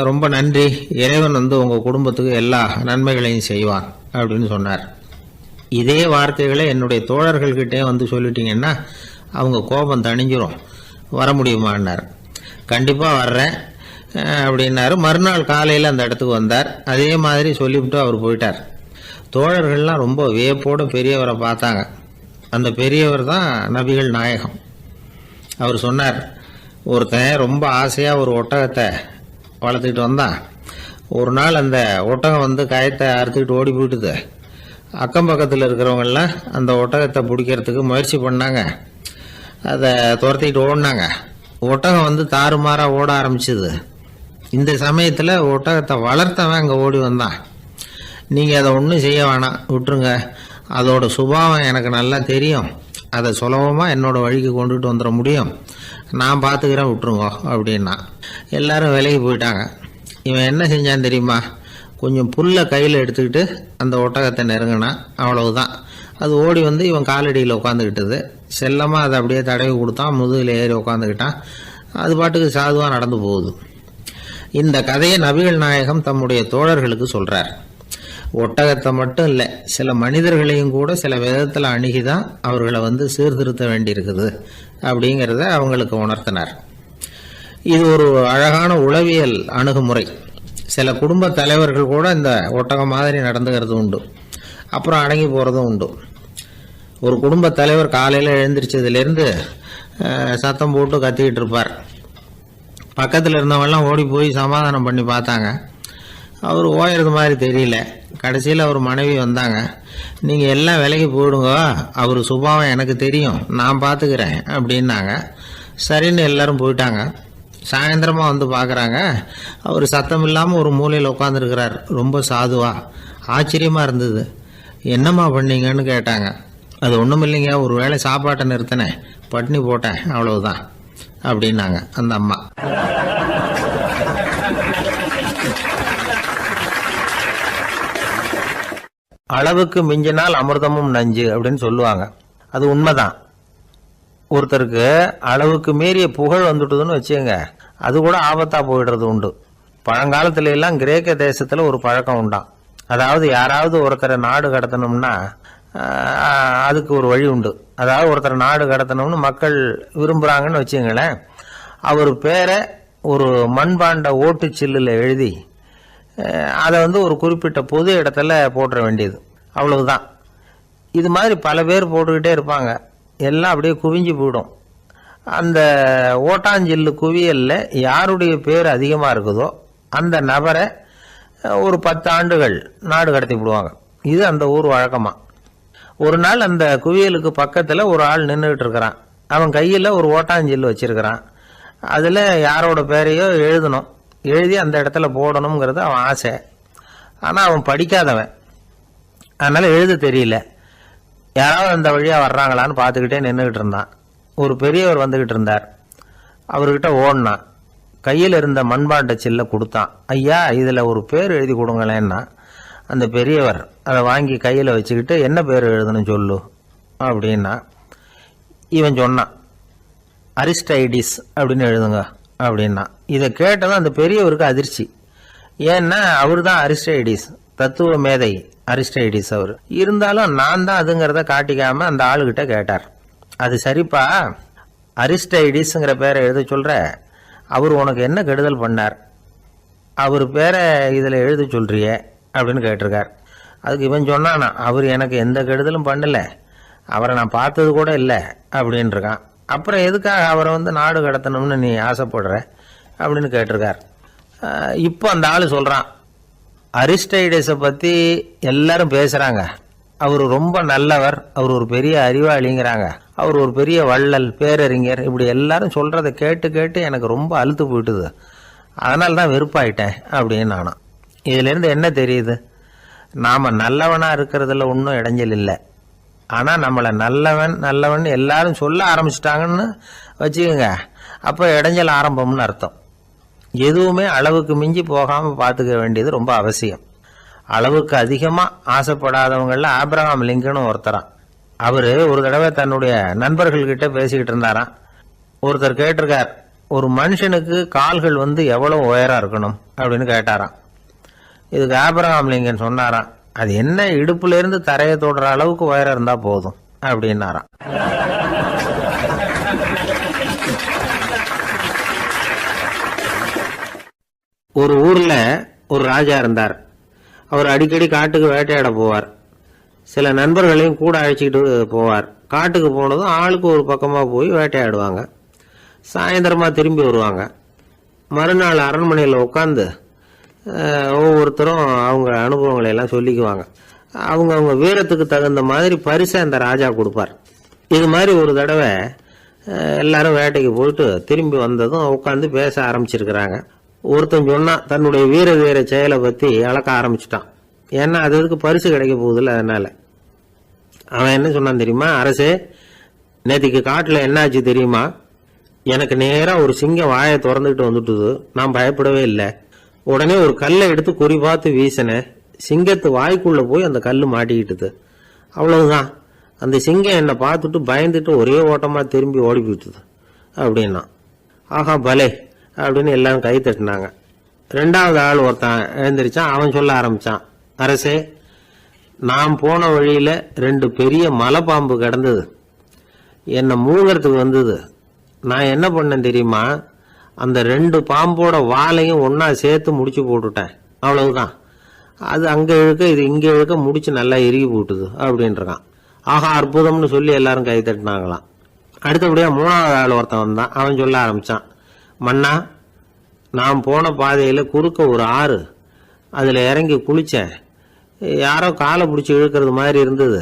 S1: ரொம்ப நன்றி, இறைவன் உங்கள் குடும்பத்துக்கு எல்லா நன்மைகளையும் செய்வான் அப்படின்னு சொன்னார். இதே வார்த்தைகளை என்னுடைய தோழர்கள்கிட்டே சொல்லிட்டீங்கன்னா அவங்க கோபம் தணிஞ்சிரும், வர முடியுமான்னார். கண்டிப்பாக வர்றேன் அப்படின்னாரு. மறுநாள் காலையில் அந்த இடத்துக்கு வந்தார். அதே மாதிரி சொல்லிவிட்டு அவர் போயிட்டார். தோழர்கள்லாம் ரொம்ப வியப்போடு பெரியவரை பார்த்தாங்க. அந்த பெரியவர் தான் நபிகள் நாயகம். அவர் சொன்னார், ஒருத்தன் ரொம்ப ஆசையாக ஒரு ஒட்டகத்தை வளர்த்துக்கிட்டு வந்தான். ஒரு நாள் அந்த ஒட்டகம் கயத்தை அறுத்துக்கிட்டு ஓடி போயிட்டுது. அக்கம் பக்கத்தில் இருக்கிறவங்கெல்லாம் அந்த ஒட்டகத்தை பிடிக்கிறதுக்கு முயற்சி பண்ணாங்க. அதை துரத்திக்கிட்டு ஓடினாங்க. ஒட்டகம் தாறுமாறாக ஓட ஆரம்பிச்சிது. இந்த சமயத்தில் ஒட்டகத்தை வளர்த்தவன் அங்கே ஓடி வந்தான். நீங்கள் அதை ஒன்றும் செய்ய வேணாம், விட்டுருங்க, அதோட சுபாவம் எனக்கு நல்லா தெரியும், அதை சுலபமாக என்னோடய வழிக்கு கொண்டுட்டு வந்துட முடியும், நான் பார்த்துக்கிறேன், விட்டுருங்கோ அப்படின்னா. எல்லாரும் விலகி போயிட்டாங்க. இவன் என்ன செஞ்சான் தெரியுமா? கொஞ்சம் புல்லை கையில் எடுத்துக்கிட்டு அந்த ஒட்டகத்தை நெருங்கினான். அவ்வளவுதான். அது ஓடி இவன் காலடியில் உட்காந்துக்கிட்டது. செல்லமாக அதை அப்படியே தடவி கொடுத்தான். முதுகில் ஏறி உட்காந்துக்கிட்டான். அது பாட்டுக்கு சாதுவாக நடந்து போகுது. இந்த கதையை நபிகள் நாயகம் தம்முடைய தோழர்களுக்கு சொல்கிறார். ஒட்டகத்தை மட்டும் இல்லை, சில மனிதர்களையும் கூட சில விதத்தில் அணுகிதான் அவர்களை சீர்திருத்த வேண்டியிருக்குது அப்படிங்கிறத அவங்களுக்கு உணர்த்தினார். இது ஒரு அழகான உளவியல் அணுகுமுறை. சில குடும்ப தலைவர்கள் கூட இந்த ஒட்டகம் மாதிரி நடந்துக்கிறது உண்டு, அப்புறம் அடங்கி போகிறதும் உண்டு. ஒரு குடும்ப தலைவர் காலையில் எழுந்திரிச்சதுலேருந்து சத்தம் போட்டு கத்திக்கிட்டு இருப்பார். பக்கத்தில் இருந்தவங்கெல்லாம் ஓடி போய் சமாதானம் பண்ணி பார்த்தாங்க. அவர் ஓயறது மாதிரி தெரியல. கடைசியில் அவர் மனைவி வந்தாங்க. நீங்கள் எல்லாம் விலைக்கு போயிடுங்க, அவர் சுபாவம் எனக்கு தெரியும், நான் பார்த்துக்கிறேன் அப்படின்னாங்க. சரின்னு எல்லாரும் போயிட்டாங்க. சாயந்தரமாக பார்க்குறாங்க, அவர் சத்தம் இல்லாமல் ஒரு மூலையில் உட்காந்துருக்கிறார், ரொம்ப சாதுவா. ஆச்சரியமாக இருந்தது. என்னம்மா பண்ணீங்கன்னு கேட்டாங்க. அது ஒன்றும் இல்லைங்க, ஒரு வேளை சாப்பாட்டை நிறுத்தினேன், பட்னி போட்டேன், அவ்வளவுதான் அப்படின்னாங்க அந்த அம்மா. அளவுக்கு மிஞ்சினால் அமிர்தமும் நஞ்சு அப்படின்னு சொல்லுவாங்க. அது உண்மைதான். ஒருத்தருக்கு அளவுக்கு மீறிய புகழ் வந்துட்டுதுன்னு வச்சுங்க, அது கூட ஆபத்தா போயிடுறது உண்டு. பழங்காலத்துல எல்லாம் கிரேக்க தேசத்துல ஒரு பழக்கம் உண்டாம். அதாவது யாராவது ஒருத்தரை நாடு கடத்தணும்னா அதுக்கு ஒரு வழி உண்டு. அதாவது ஒருத்தரை நாடு கடத்தணும்னு மக்கள் விரும்புகிறாங்கன்னு வச்சுங்களேன், அவர் பேரை ஒரு மண்பாண்ட ஓட்டு சில்லில் எழுதி அதை ஒரு குறிப்பிட்ட பொது இடத்துல போட்டுற வேண்டியது, அவ்வளவுதான். இது மாதிரி பல பேர் போட்டுக்கிட்டே இருப்பாங்க, எல்லாம் அப்படியே குவிஞ்சு போயிடும். அந்த ஓட்டாஞ்சில்லு குவியலில் யாருடைய பேர் அதிகமாக இருக்குதோ அந்த நபரை ஒரு 10 ஆண்டுகள் நாடு கடத்தி விடுவாங்க. இது அந்த ஊர் வழக்கமாக. ஒரு நாள் அந்த குவியலுக்கு பக்கத்தில் ஒரு ஆள் நின்றுக்கிட்டு இருக்கிறான். அவன் கையில் ஒரு ஓட்டாஞ்சில்லு வச்சிருக்கிறான். அதில் யாரோட பேரையோ எழுதணும், எழுதி அந்த இடத்துல போடணுங்கிறது அவன் ஆசை. ஆனால் அவன் படிக்காதவன், அதனால் எழுத தெரியல. யாராவது அந்த வழியாக வர்றாங்களான்னு பார்த்துக்கிட்டே நின்றுக்கிட்டு இருந்தான். ஒரு பெரியவர் வந்துக்கிட்டு இருந்தார். அவர்கிட்ட ஓடினான். கையில் இருந்த மண்பாண்ட சில்லை கொடுத்தான். ஐயா, இதில் ஒரு பேர் எழுதி கொடுங்களேன்னா அந்த பெரியவர் அதை வாங்கி கையில் வச்சுக்கிட்டு, என்ன பேர் எழுதணும் சொல்லு அப்படின்னா. இவன் சொன்னான், அரிஸ்டைடிஸ் அப்படின்னு எழுதுங்க அப்படின்னா. இதை கேட்டதும் அந்த பெரியவருக்கு அதிர்ச்சி. ஏன்னா அவர் தான் அரிஸ்டைடிஸ், தத்துவ மேதை அரிஸ்டைடிஸ் அவர். இருந்தாலும் நான் தான் அதுங்கிறத காட்டிக்காம அந்த ஆளுகிட்ட கேட்டார். அது சரிப்பா, அரிஸ்டைடிஸ்ங்கிற பேரை எழுத சொல்ற, அவர் உனக்கு என்ன கெடுதல் பண்ணார்? அவர் பேரை இதில் எழுத சொல்றியே அப்படின்னு கேட்டிருக்கார். அதுக்கு இவன் சொன்னானா, அவர் எனக்கு எந்த கெடுதலும் பண்ணல, அவரை நான் பார்த்தது கூட இல்லை அப்படின்னு இருக்கான். அப்புறம் எதுக்காக அவரை நாடு கடத்தணும்னு நீ ஆசைப்படுற அப்படின்னு கேட்டிருக்கார். இப்போ அந்த ஆள் சொல்கிறான், அரிஸ்டைடஸை பற்றி எல்லாரும் பேசுகிறாங்க, அவர் ரொம்ப நல்லவர், அவர் ஒரு பெரிய அறிவாளிங்கிறாங்க, அவர் ஒரு பெரிய வள்ளல், பேரறிஞர், இப்படி எல்லாரும் சொல்கிறத கேட்டு கேட்டு எனக்கு ரொம்ப அழுத்து போயிட்டுது, அதனால தான் வெறுப்பாயிட்டேன் அப்படின்னு நானும். இதிலேருந்து என்ன தெரியுது? நாம் நல்லவனாக இருக்கிறதுல ஒன்றும் இடைஞ்சல் இல்லை. ஆனால் நம்மளை நல்லவன் நல்லவன் எல்லாரும் சொல்ல ஆரம்பிச்சிட்டாங்கன்னு வச்சுக்கோங்க, அப்போ இடைஞ்சல் ஆரம்பம்னு அர்த்தம். எதுவுமே அளவுக்கு மிஞ்சி போகாமல் பார்த்துக்க வேண்டியது ரொம்ப அவசியம். அளவுக்கு அதிகமாக ஆசைப்படாதவங்களில் ஆப்ரஹாம் லிங்கனும் ஒருத்தரான். அவர் ஒரு தடவை தன்னுடைய நண்பர்கள்கிட்ட பேசிக்கிட்டு இருந்தாராம். ஒருத்தர் கேட்டிருக்கார், ஒரு மனுஷனுக்கு கால்கள் எவ்வளோ உயரம் இருக்கணும் அப்படின்னு கேட்டாராம். இதுக்கு ஆப்ரஹாம் லிங்கன் சொன்னாராம், அது என்ன, இடுப்புலேருந்து தரையை தொடுற அளவுக்கு உயரம் இருந்தால் போதும் அப்படின்னாராம். ஒரு ஊரில் ஒரு ராஜா இருந்தார். அவர் அடிக்கடி காட்டுக்கு வேட்டையாட போவார். சில நண்பர்களையும் கூட அழைச்சிக்கிட்டு போவார். காட்டுக்கு போனதும் ஆளுக்கு ஒரு பக்கமாக போய் வேட்டையாடுவாங்க. சாயந்தரமாக திரும்பி வருவாங்க. மறுநாள் அரண்மனையில் உட்காந்து ஒவ்வொருத்தரும் அவங்க அனுபவங்களை எல்லாம் சொல்லிக்குவாங்க. அவங்க வீரத்துக்கு தகுந்த மாதிரி பரிசை அந்த ராஜா கொடுப்பார். இது மாதிரி ஒரு தடவை எல்லாரும் வேட்டைக்கு போயிட்டு திரும்பி வந்ததும் உட்காந்து பேச ஆரம்பிச்சிருக்கிறாங்க. ஒருத்தன் சொன்னான், தன்னுடைய வீர செயலை பற்றி அளக்க ஆரம்பிச்சிட்டான். ஏன்னா அதுக்கு பரிசு கிடைக்க போகுதில்ல, அதனால. அவன் என்ன சொன்னான் தெரியுமா? அரசே, நேற்றுக்கு காட்டில் என்னாச்சு தெரியுமா? எனக்கு நேராக ஒரு சிங்கம் வாயை திறந்துக்கிட்டு வந்துட்டுது. நான் பயப்படவே இல்லை. உடனே ஒரு கல்லை எடுத்து குறி பார்த்து வீசினேன். சிங்கத்து வாய்க்குள்ளே போய் அந்த கல் மாட்டிக்கிட்டுது. அவ்வளவுதான். அந்த சிங்கம் என்னை பார்த்துட்டு பயந்துட்டு ஒரே ஓட்டமாக திரும்பி ஓடி போயிட்டுது அப்படின்னா. ஆஹா பலே அப்படின்னு எல்லாரும் கை தட்டினாங்க. ரெண்டாவது ஆள் ஒருத்தன் எழுந்திரிச்சான். அவன் சொல்ல ஆரம்பிச்சான், அரசே, நான் போன வழியில் 2 பெரிய மலைப்பாம்பு கிடந்தது, என்னை மூழ்கிறதுக்கு வந்தது. நான் என்ன பண்ணேன் தெரியுமா? அந்த 2 பாம்போட வாலையும் ஒன்றா சேர்த்து முடிச்சு போட்டுட்டேன். அவ்வளவுதான். அது அங்கே இழுக்க இது இங்கே இழுக்க முடிச்சு நல்லா இறுகி போட்டுது அப்படின்றான். ஆஹா அற்புதம்னு சொல்லி எல்லாரும் கை தட்டினாங்களாம். அடுத்தபடியாக 3வது ஆள் ஒருத்தன் வந்தான். அவன் சொல்ல ஆரம்பித்தான், மன்னா, நான் போன பாதையில் குறுக்க ஒரு ஆறு, அதில் இறங்கி குளித்தேன். யாரோ காலை பிடிச்சி இழுக்கிறது மாதிரி இருந்தது.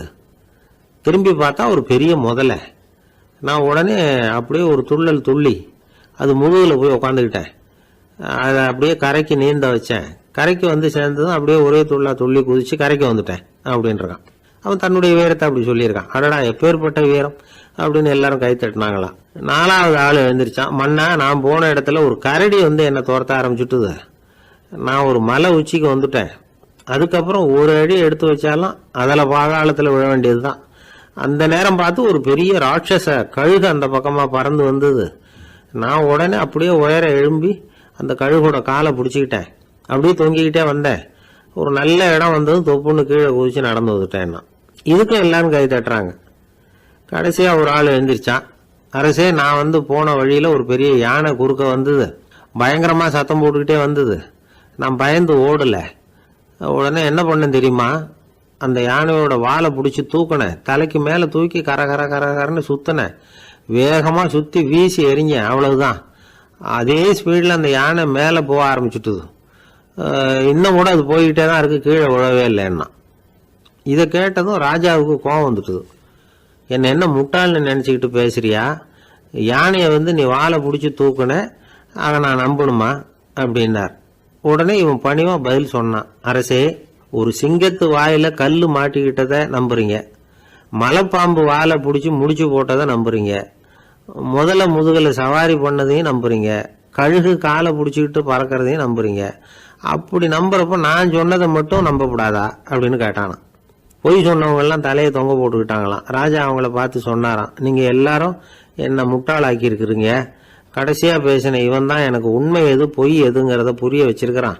S1: திரும்பி பார்த்தா ஒரு பெரிய முதலை. நான் உடனே அப்படியே ஒரு துள்ளல் துள்ளி அது முதுகில் போய் உக்காந்துக்கிட்டேன். அதை அப்படியே கரைக்கு நீந்த வச்சேன். கரைக்கு வந்து சேர்ந்ததும் அப்படியே ஒரே துள்ளி குதிச்சு கரைக்கு வந்துட்டேன் அப்படின்றான். அவன் தன்னுடைய வீரத்தை அப்படி சொல்லியிருக்கான். அடடா எப்பேற்பட்ட வீரம் அப்படின்னு எல்லாரும் கை தட்டினாங்களாம். 4வது ஆள் எழுந்திரிச்சான். மன்னா, நான் போன இடத்துல ஒரு கரடி என்னை துரத்த ஆரம்பிச்சுட்டுது. நான் ஒரு மலை உச்சிக்கு வந்துட்டேன். அதுக்கப்புறம் ஒரு அடி எடுத்து வச்சாலும் அதில் பாதாளத்தில் விழ வேண்டியது தான். அந்த நேரம் பார்த்து ஒரு பெரிய ராட்சச கழுகு அந்த பக்கமாக பறந்து வந்தது. நான் உடனே அப்படியே உயர எழும்பி அந்த கழுகோட காலை பிடிச்சிக்கிட்டேன். அப்படியே தொங்கிக்கிட்டே வந்தேன். ஒரு நல்ல இடம் வந்ததும் தொப்புன்னு கீழே குதிச்சு நடந்து வந்துட்டேன். இதுக்கும் எல்லாரும் கை தட்டுறாங்க. கடைசியாக ஒரு ஆள் எழுந்திரிச்சான். அரசே, நான் வந்து போன வழியில் ஒரு பெரிய யானை குறுக்க வந்தது, பயங்கரமாக சத்தம் போட்டுக்கிட்டே வந்தது. நான் பயந்து ஓடலை. உடனே என்ன பண்ணேன் தெரியுமா? அந்த யானையோட வாலை பிடிச்சி தூக்கினேன், தலைக்கு மேலே தூக்கி கரன்னு சுற்றினேன், வேகமாக சுற்றி வீசி எறிஞ்சேன், அவ்வளவுதான். அதே ஸ்பீடில் அந்த யானை மேலே போக ஆரம்பிச்சுட்டுது. இன்னும் கூட அது போய்கிட்டே தான் இருக்குது, கீழே விழவே இல்லைன்னா. இதை கேட்டதும் ராஜாவுக்கு கோபம் வந்துட்டுது. என்ன முட்டாள்னு நினச்சிக்கிட்டு பேசுறியா? யானையை வந்து நீ வாழை பிடிச்சி தூக்குன, அதை நான் நம்பணுமா அப்படின்னார். உடனே இவன் பணிவாக பதில் சொன்னான். அரசே, ஒரு சிங்கத்து வாயில கல் மாட்டிக்கிட்டதை நம்புறீங்க, மலைப்பாம்பு வாழை பிடிச்சி முடிச்சு போட்டதை நம்புறீங்க, முதல்ல முதுகில் சவாரி பண்ணதையும் நம்புறீங்க, கழுகு காலை பிடிச்சிக்கிட்டு பறக்கிறதையும் நம்புறீங்க. அப்படி நம்புறப்ப நான் சொன்னதை மட்டும் நம்பக்கூடாதா அப்படின்னு கேட்டானான். பொய் சொன்னவங்கெல்லாம் தலையை தொங்க போட்டுக்கிட்டாங்களாம். ராஜா அவங்கள பார்த்து சொன்னாராம், நீங்கள் எல்லாரும் என்னை முட்டாளாக்கி இருக்கிறீங்க. கடைசியாக பேசின இவன் தான் எனக்கு உண்மை எது பொய் எதுங்கிறத புரிய வச்சிருக்கிறான்.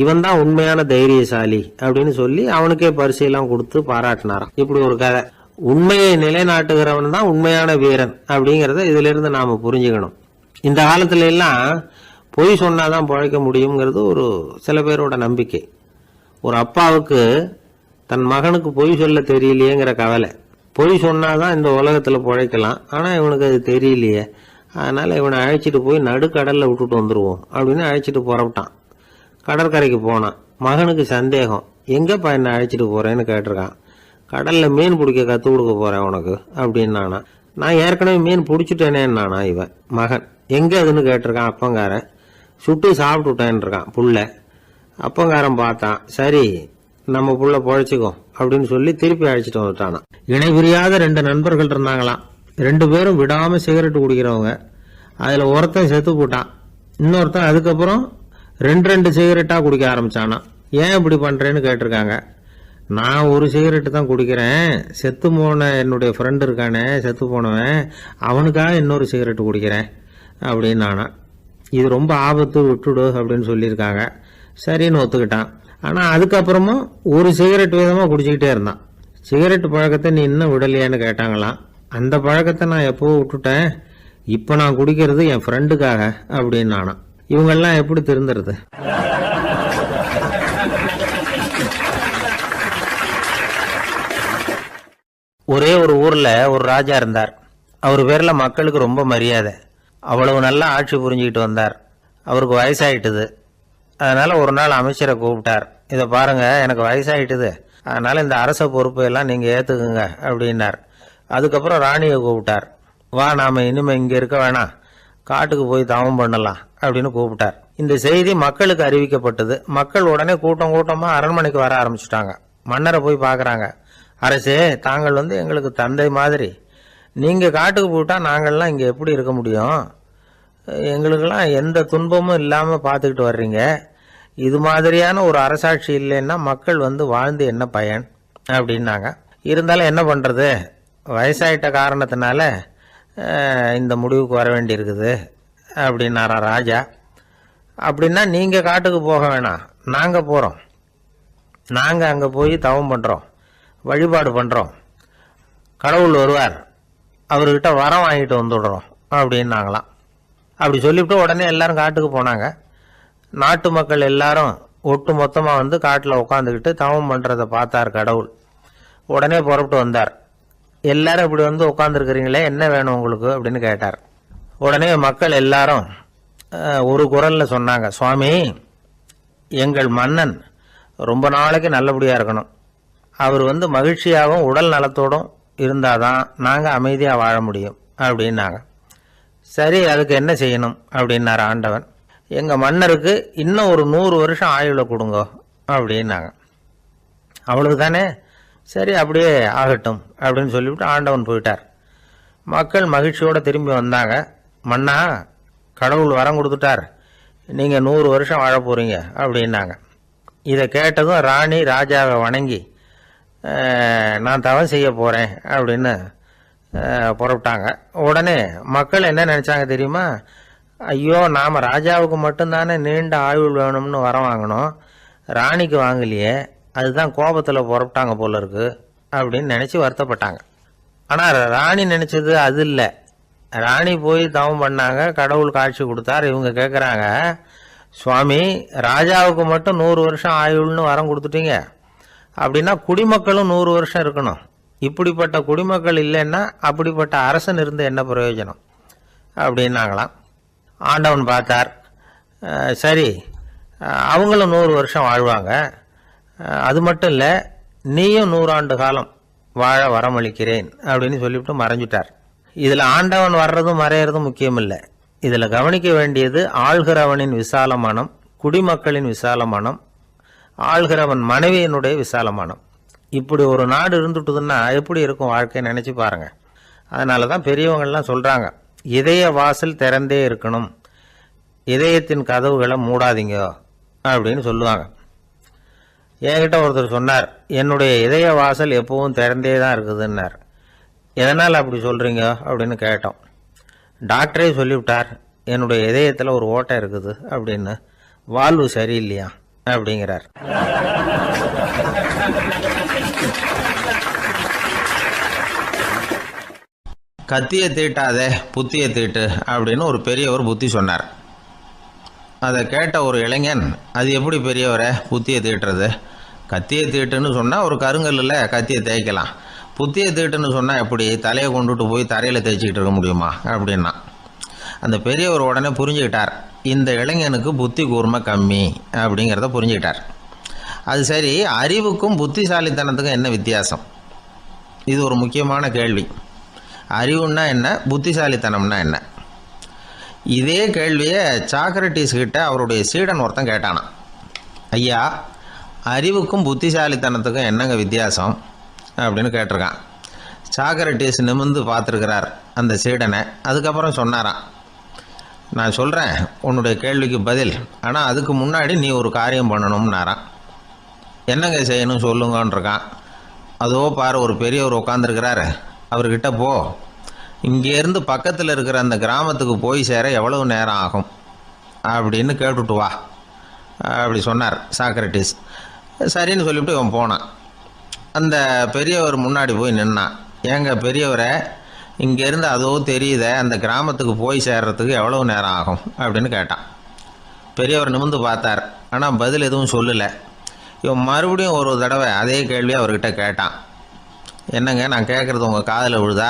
S1: இவன் தான் உண்மையான தைரியசாலி அப்படின்னு சொல்லி அவனுக்கே பரிசையெல்லாம் கொடுத்து பாராட்டினாராம். இப்படி ஒரு கதை. உண்மையை நிலைநாட்டுகிறவன் தான் உண்மையான வீரன் அப்படிங்கிறத இதுல இருந்து நாம புரிஞ்சுக்கணும். இந்த காலத்துல எல்லாம் பொய் சொன்னாதான் பிழைக்க முடியுங்கிறது ஒரு சில பேரோட நம்பிக்கை. ஒரு அப்பாவுக்கு தன் மகனுக்கு பொய் சொல்ல தெரியலையேங்கிற கவலை. பொய் சொன்னாதான் இந்த உலகத்துல பிழைக்கலாம், ஆனா இவனுக்கு அது தெரியலையே, அதனால இவனை அழைச்சிட்டு போய் நடுக்கடல்ல விட்டுட்டு வந்துருவோம் அப்படின்னு அழைச்சிட்டு புறப்பட்டான். கடற்கரைக்கு போனான். மகனுக்கு சந்தேகம், எங்கப்பா என்ன அழைச்சிட்டு போறேன்னு கேட்டிருக்கான். கடல்ல மீன் பிடிக்க கற்றுக் கொடுக்க போறேன் உனக்கு அப்படின்னானா. நான் ஏற்கனவே மீன் பிடிச்சிட்டேனேன்னானா இவன் மகன். எங்க அதுன்னு கேட்டிருக்கான். அப்பங்காரன். சுட்டு சாப்பிட்டுட்டேன் இருக்கான் புள்ள. அப்பங்காரன் பார்த்தான், சரி நம்ம புள்ள பொழைச்சிக்கோ அப்படின்னு சொல்லி திருப்பி அழைச்சிட்டு வந்துட்டானா. இணை புரியாத 2 நண்பர்கள் இருந்தாங்களாம். 2 பேரும் விடாம சிகரெட் குடிக்கிறவங்க. அதுல ஒருத்தன் செத்து போட்டான். இன்னொருத்தன் அதுக்கப்புறம் 2 சிகரெட்டா குடிக்க ஆரம்பிச்சானா. ஏன் இப்படி பண்றேன்னு கேட்டிருக்காங்க. நான் ஒரு சிகரெட்டு தான் குடிக்கிறேன், செத்து போன என்னுடைய ஃப்ரெண்டு இருக்கானே செத்து போனவன், அவனுக்காக இன்னொரு சிகரெட்டு குடிக்கிறேன் அப்படின்னு நானா. இது ரொம்ப ஆபத்து, விட்டுடு அப்படின்னு சொல்லியிருக்காங்க. சரின்னு ஒத்துக்கிட்டான். ஆனால் அதுக்கப்புறமும் ஒரு சிகரெட் விதமாக குடிச்சிக்கிட்டே இருந்தான். சிகரெட் பழக்கத்தை நீ இன்னும் விடலையான்னு கேட்டாங்களாம். அந்த பழக்கத்தை நான் எப்போ விட்டுட்டேன், இப்போ நான் குடிக்கிறது என் ஃப்ரெண்டுக்காக அப்படின்னு நானா. இவங்கெல்லாம் எப்படி திருந்துறது? ஒரே ஒரு ஊர்ல ஒரு ராஜா இருந்தார். அவர் பேர்ல மக்களுக்கு ரொம்ப மரியாதை. அவ்வளவு நல்லா ஆட்சி புரிஞ்சுக்கிட்டு வந்தார். அவருக்கு வயசாயிட்டுது. அதனால ஒரு நாள் அமைச்சரை கூப்பிட்டார். இதை பாருங்க, எனக்கு வயசாயிட்டுது, அதனால இந்த அரச பொறுப்பை எல்லாம் நீங்க ஏத்துக்குங்க அப்படின்னார். அதுக்கப்புறம் ராணியை கூப்பிட்டார். வா, நாம இனிமே இங்க இருக்க வேணாம், காட்டுக்கு போய் தவம் பண்ணலாம் அப்படின்னு கூப்பிட்டார். இந்த செய்தி மக்களுக்கு அறிவிக்கப்பட்டது. மக்கள் உடனே கூட்டம் கூட்டமா அரண்மனைக்கு வர ஆரம்பிச்சுட்டாங்க. மன்னரை போய் பார்க்கறாங்க. அரசே, தாங்கள் வந்து எங்களுக்கு தந்தை மாதிரி. நீங்க காட்டுக்கு போயிட்டா நாங்கள்லாம் இங்க எப்படி இருக்க முடியும்? எங்களுக்கெல்லாம் எந்த துன்பமும் இல்லாம பார்த்துக்கிட்டு வர்றீங்க. இது மாதிரியான ஒரு அரசாட்சி இல்லைன்னா மக்கள் வந்து வாழ்ந்து என்ன பயன் அப்படின்னாங்க. இருந்தாலும் என்ன பண்றது, வயசாயிட்ட காரணத்தினால இந்த முடிவுக்கு வர வேண்டி இருக்குது அப்படின்னாரா ராஜா. அப்படின்னா நீங்க காட்டுக்கு போக வேணாம், நாங்க போறோம். நாங்க அங்க போய் தவம் பண்றோம், வழிபாடு பண்றோம், கடவுள் வருவார், அவர்கிட்ட வரம் வாங்கிட்டு வந்துடுறோம் அப்படின்னாங்களாம். அப்படி சொல்லிவிட்டு உடனே எல்லாரும் காட்டுக்கு போனாங்க. நாட்டு மக்கள் எல்லாரும் ஒட்டு மொத்தமா வந்து காட்டில் உட்காந்துக்கிட்டு தவம் பண்றதை பார்த்தார் கடவுள். உடனே புறப்பட்டு வந்தார். எல்லாரும் இப்படி வந்து உட்காந்துருக்கிறீங்களே, என்ன வேணும் உங்களுக்கு அப்படின்னு கேட்டார். உடனே மக்கள் எல்லாரும் ஒரு குரல்ல சொன்னாங்க, சுவாமி, எங்கள் மன்னன் ரொம்ப நாளைக்கு நல்லபடியா இருக்கணும். அவர் வந்து மகிழ்ச்சியாகவும் உடல் நலத்தோடும் இருந்தாதான் நாங்க அமைதியா வாழ முடியும் அப்படின்னாங்க. சரி, அதுக்கு என்ன செய்யணும் அப்படின்னாரு ஆண்டவன். எங்க மன்னருக்கு இன்னும் ஒரு 100 வருஷம் ஆயுள கொடுங்க அப்படின்னாங்க. அவ்வளவுதானே, சரி அப்படியே ஆகட்டும் அப்படின்னு சொல்லிவிட்டு ஆண்டவன் போயிட்டார். மக்கள் மகிழ்ச்சியோட திரும்பி வந்தாங்க. மன்னா, கடவுள் வரம் கொடுத்துட்டார், நீங்க 100 வருஷம் வாழ போறீங்க அப்படின்னாங்க. இதை கேட்டதும் ராணி ராஜாவை வணங்கி, நான் தவம் செய்ய போறேன் அப்படின்னு புறப்பட்டாங்க. உடனே மக்கள் என்ன நினைச்சாங்க தெரியுமா? ஐயோ, நாம ராஜாவுக்கு மட்டும்தானே நீண்ட ஆயுள் வேணும்னு வரம் வாங்கணும், ராணிக்கு வாங்கலையே, அதுதான் கோபத்துல புறப்பட்டாங்க போல இருக்கு அப்படின்னு நினைச்சு வருத்தப்பட்டாங்க. ஆனா ராணி நினைச்சது அது இல்லை. ராணி போய் தவம் பண்ணாங்க, கடவுள் காட்சி கொடுத்தார். இவங்க கேட்குறாங்க, சுவாமி ராஜாவுக்கு மட்டும் 100 வருஷம் ஆயுள்னு வரம் கொடுத்துட்டீங்க, அப்படின்னா குடிமக்களும் 100 வருஷம் இருக்கணும். இப்படிப்பட்ட குடிமக்கள் இல்லைன்னா அப்படிப்பட்ட அரசன் இருந்து என்ன பிரயோஜனம் அப்படின்னாங்களாம். ஆண்டவன் பார்த்தார், சரி அவங்களும் 100 வருஷம் வாழ்வாங்க, அது மட்டும் இல்லை நீயும் 100 ஆண்டு காலம் வாழ வரமளிக்கிறேன் அப்படின்னு சொல்லிவிட்டு மறைஞ்சிட்டார். இதில் ஆண்டவன் வர்றதும் மறையிறதும் முக்கியம் இல்லை. இதில் கவனிக்க வேண்டியது ஆள்கிறவனின் விசால மனம், குடிமக்களின் விசால மனம், ஆள்கிறவன் மனைவியினுடைய விசால மனம். இப்படி ஒரு நாடு இருந்துட்டுதுன்னா எப்படி இருக்கும் வாழ்க்கையை நினச்சி பாருங்கள். அதனால தான் பெரியவங்கள்லாம் சொல்கிறாங்க, இதய வாசல் திறந்தே இருக்கணும், இதயத்தின் கதவுகளை மூடாதீங்க அப்படின்னு சொல்லுவாங்க. என்கிட்ட ஒருத்தர் சொன்னார், என்னுடைய இதய வாசல் எப்பவும் திறந்தே தான் இருக்குதுன்னார். எதனால் அப்படி சொல்கிறீங்க அப்படின்னு கேட்டோம். டாக்டரே சொல்லிவிட்டார், என்னுடைய இதயத்தில் ஒரு ஓட்டை இருக்குது அப்படின்னு, வால்வு சரியில்லையா அப்படிங்கிறார். கத்தியை தீட்டாதே புத்தியை தீட்டு அப்படின்னு ஒரு பெரியவர் புத்தி சொன்னார். அதை கேட்ட ஒரு இளைஞன், அது எப்படி பெரியவரை புத்தியை தீட்டுறது? கத்தியை தீட்டுன்னு சொன்னால் ஒரு கருங்கல்லில் கத்தியை தேய்க்கலாம், புத்தியை தீட்டுன்னு சொன்னால் எப்படி தலையை கொண்டுட்டு போய் தரையில் தேய்ச்சிக்கிட்டு இருக்க முடியுமா அப்படின்னா. அந்த பெரியவர் உடனே புரிஞ்சுக்கிட்டார், இந்த இளைஞனுக்கு புத்தி கூர்மை கம்மி அப்படிங்கிறத புரிஞ்சுக்கிட்டார். அது சரி, அறிவுக்கும் புத்திசாலித்தனத்துக்கும் என்ன வித்தியாசம்? இது ஒரு முக்கியமான கேள்வி. அறிவுன்னா என்ன, புத்திசாலித்தனம்னா என்ன? இதே கேள்வியை சாக்ரட்டிஸ் கிட்ட அவருடைய சீடன் ஒருத்தன் கேட்டானான். ஐயா, அறிவுக்கும் புத்திசாலித்தனத்துக்கும் என்னங்க வித்தியாசம் அப்படின்னு கேட்டிருக்கான். சாக்ரட்டிஸ் நிமிர்ந்து பார்த்துருக்கிறார் அந்த சீடனை. அதுக்கப்புறம் சொன்னாராம், நான் சொல்கிறேன் உன்னுடைய கேள்விக்கு பதில், ஆனால் அதுக்கு முன்னாடி நீ ஒரு காரியம் பண்ணணும்னாரான். என்னங்க செய்யணும் சொல்லுங்கன்றிருக்கான். அதோ பாரு, ஒரு பெரியவர் உட்காந்துருக்கிறாரு, அவர்கிட்ட போ, இங்கேருந்து பக்கத்தில் இருக்கிற அந்த கிராமத்துக்கு போய் சேர எவ்வளவு நேரம் ஆகும் அப்படின்னு கேட்டுட்டு வா அப்படி சொன்னார் சாக்ரட்டிஸ். சரின்னு சொல்லிவிட்டு இவன் போனான். அந்த பெரியவர் முன்னாடி போய் நின்னான். ஏங்க பெரியவரை, இங்கேருந்து அதோ தெரியுத அந்த கிராமத்துக்கு போய் சேர்றதுக்கு எவ்வளவு நேரம் ஆகும் அப்படின்னு கேட்டான். பெரியவர் நிமிர்ந்து பார்த்தார், ஆனால் பதில் எதுவும் சொல்லலை. இவன் மறுபடியும் ஒரு தடவை அதே கேள்வியை அவர்கிட்ட கேட்டான். என்னங்க நான் கேட்குறது உங்கள் காதில் விழுதா,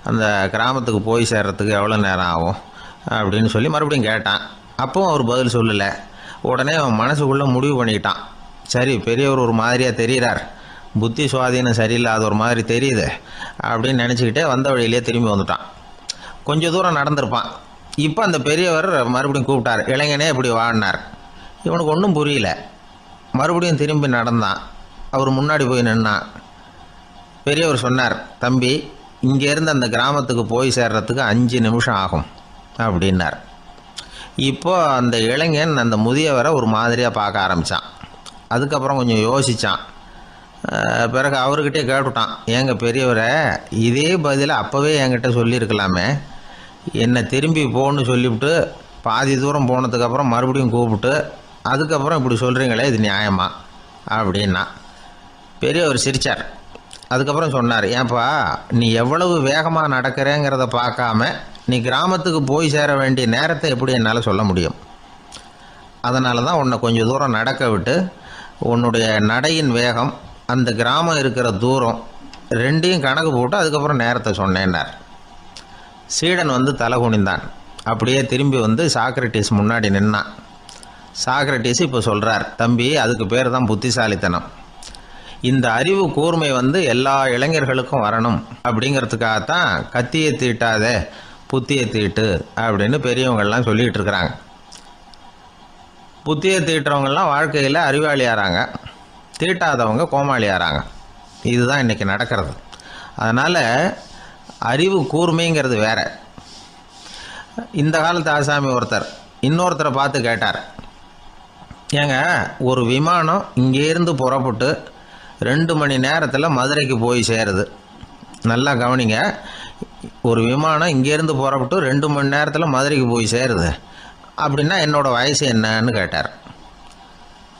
S1: அந்த கிராமத்துக்கு போய் சேர்றதுக்கு எவ்வளோ நேரம் ஆகும் அப்படின்னு சொல்லி மறுபடியும் கேட்டான். அப்பவும் அவர் பதில் சொல்லலை. உடனே அவன் மனசுக்குள்ளே முடிவு பண்ணிக்கிட்டான், சரி பெரியவர் ஒரு மாதிரியாக தெரிகிறார், புத்தி சுவாதீனம் சரியில்லாத ஒரு மாதிரி தெரியுது அப்படின்னு நினச்சிக்கிட்டே வந்த வழியிலே திரும்பி வந்துட்டான். கொஞ்சம் தூரம் நடந்திருப்பான். இப்போ அந்த பெரியவர் மறுபடியும் கூப்பிட்டார், இளைஞனே இப்படி வாடினார். இவனுக்கு ஒன்றும் புரியல. மறுபடியும் திரும்பி நடந்தான். அவர் முன்னாடி போய் நின்னான். பெரியவர் சொன்னார், தம்பி இங்கேருந்து அந்த கிராமத்துக்கு போய் சேர்றதுக்கு 5 நிமிஷம் ஆகும் அப்படின்னார். இப்போது அந்த இளைஞன் அந்த முதியவரை ஒரு மாதிரியாக பார்க்க ஆரம்பித்தான். அதுக்கப்புறம் கொஞ்சம் யோசித்தான். பிறகு அவர்கிட்டே கேட்டுட்டான், ஏங்க பெரியவரை, இதே பதிலை அப்போவே என்கிட்ட சொல்லியிருக்கலாமே, என்னை திரும்பி போன்னு சொல்லிவிட்டு பாதி தூரம் போனதுக்கப்புறம் மறுபடியும் கூப்பிட்டு அதுக்கப்புறம் இப்படி சொல்கிறீங்களே, இது நியாயமா அப்படின்னா. பெரியவர் சிரித்தார். அதுக்கப்புறம் சொன்னார், ஏன்பா நீ எவ்வளவு வேகமாக நடக்கிறேங்கிறத பார்க்காம நீ கிராமத்துக்கு போய் சேர வேண்டிய நேரத்தை எப்படி என்னால் சொல்ல முடியும்? அதனால தான் உன்னை கொஞ்சம் தூரம் நடக்க விட்டு உன்னுடைய நடையின் வேகம், அந்த கிராமம் இருக்கிற தூரம் ரெண்டையும் கணக்கு போட்டு அதுக்கப்புறம் நேரத்தை சொன்னேன்னார். சீடன் வந்து தலை குனிந்தான். அப்படியே திரும்பி வந்து சாக்ரட்டிஸ் முன்னாடி நின்னான். சாக்ரட்டிஸ் இப்போ சொல்கிறார், தம்பி அதுக்கு பேர் தான் புத்திசாலித்தனம். இந்த அறிவு கூர்மை வந்து எல்லா இளைஞர்களுக்கும் வரணும் அப்படிங்கிறதுக்காகத்தான் கத்தியை தீட்டாத புத்தியை தீட்டு அப்படின்னு பெரியவங்கள்லாம் சொல்லிகிட்டு இருக்கிறாங்க. புத்தியை தீட்டுறவங்கெல்லாம் வாழ்க்கையில் அறிவாளியாகிறாங்க, தீட்டாதவங்க கோமாளியாகிறாங்க. இதுதான் இன்றைக்கி நடக்கிறது. அதனால் அறிவு கூர்மைங்கிறது வேற. இந்த காலத்து ஆசாமி ஒருத்தர் இன்னொருத்தரை பார்த்து கேட்டார், ஏங்க ஒரு விமானம் இங்கேருந்து புறப்பட்டு 2 மணி நேரத்தில் மதுரைக்கு போய் சேருது. நல்லா கவனிங்க, ஒரு விமானம் இங்கேருந்து புறப்பட்டு 2 மணி நேரத்தில் மதுரைக்கு போய் சேருது அப்படின்னா என்னோடய வயசு என்னன்னு கேட்டார்.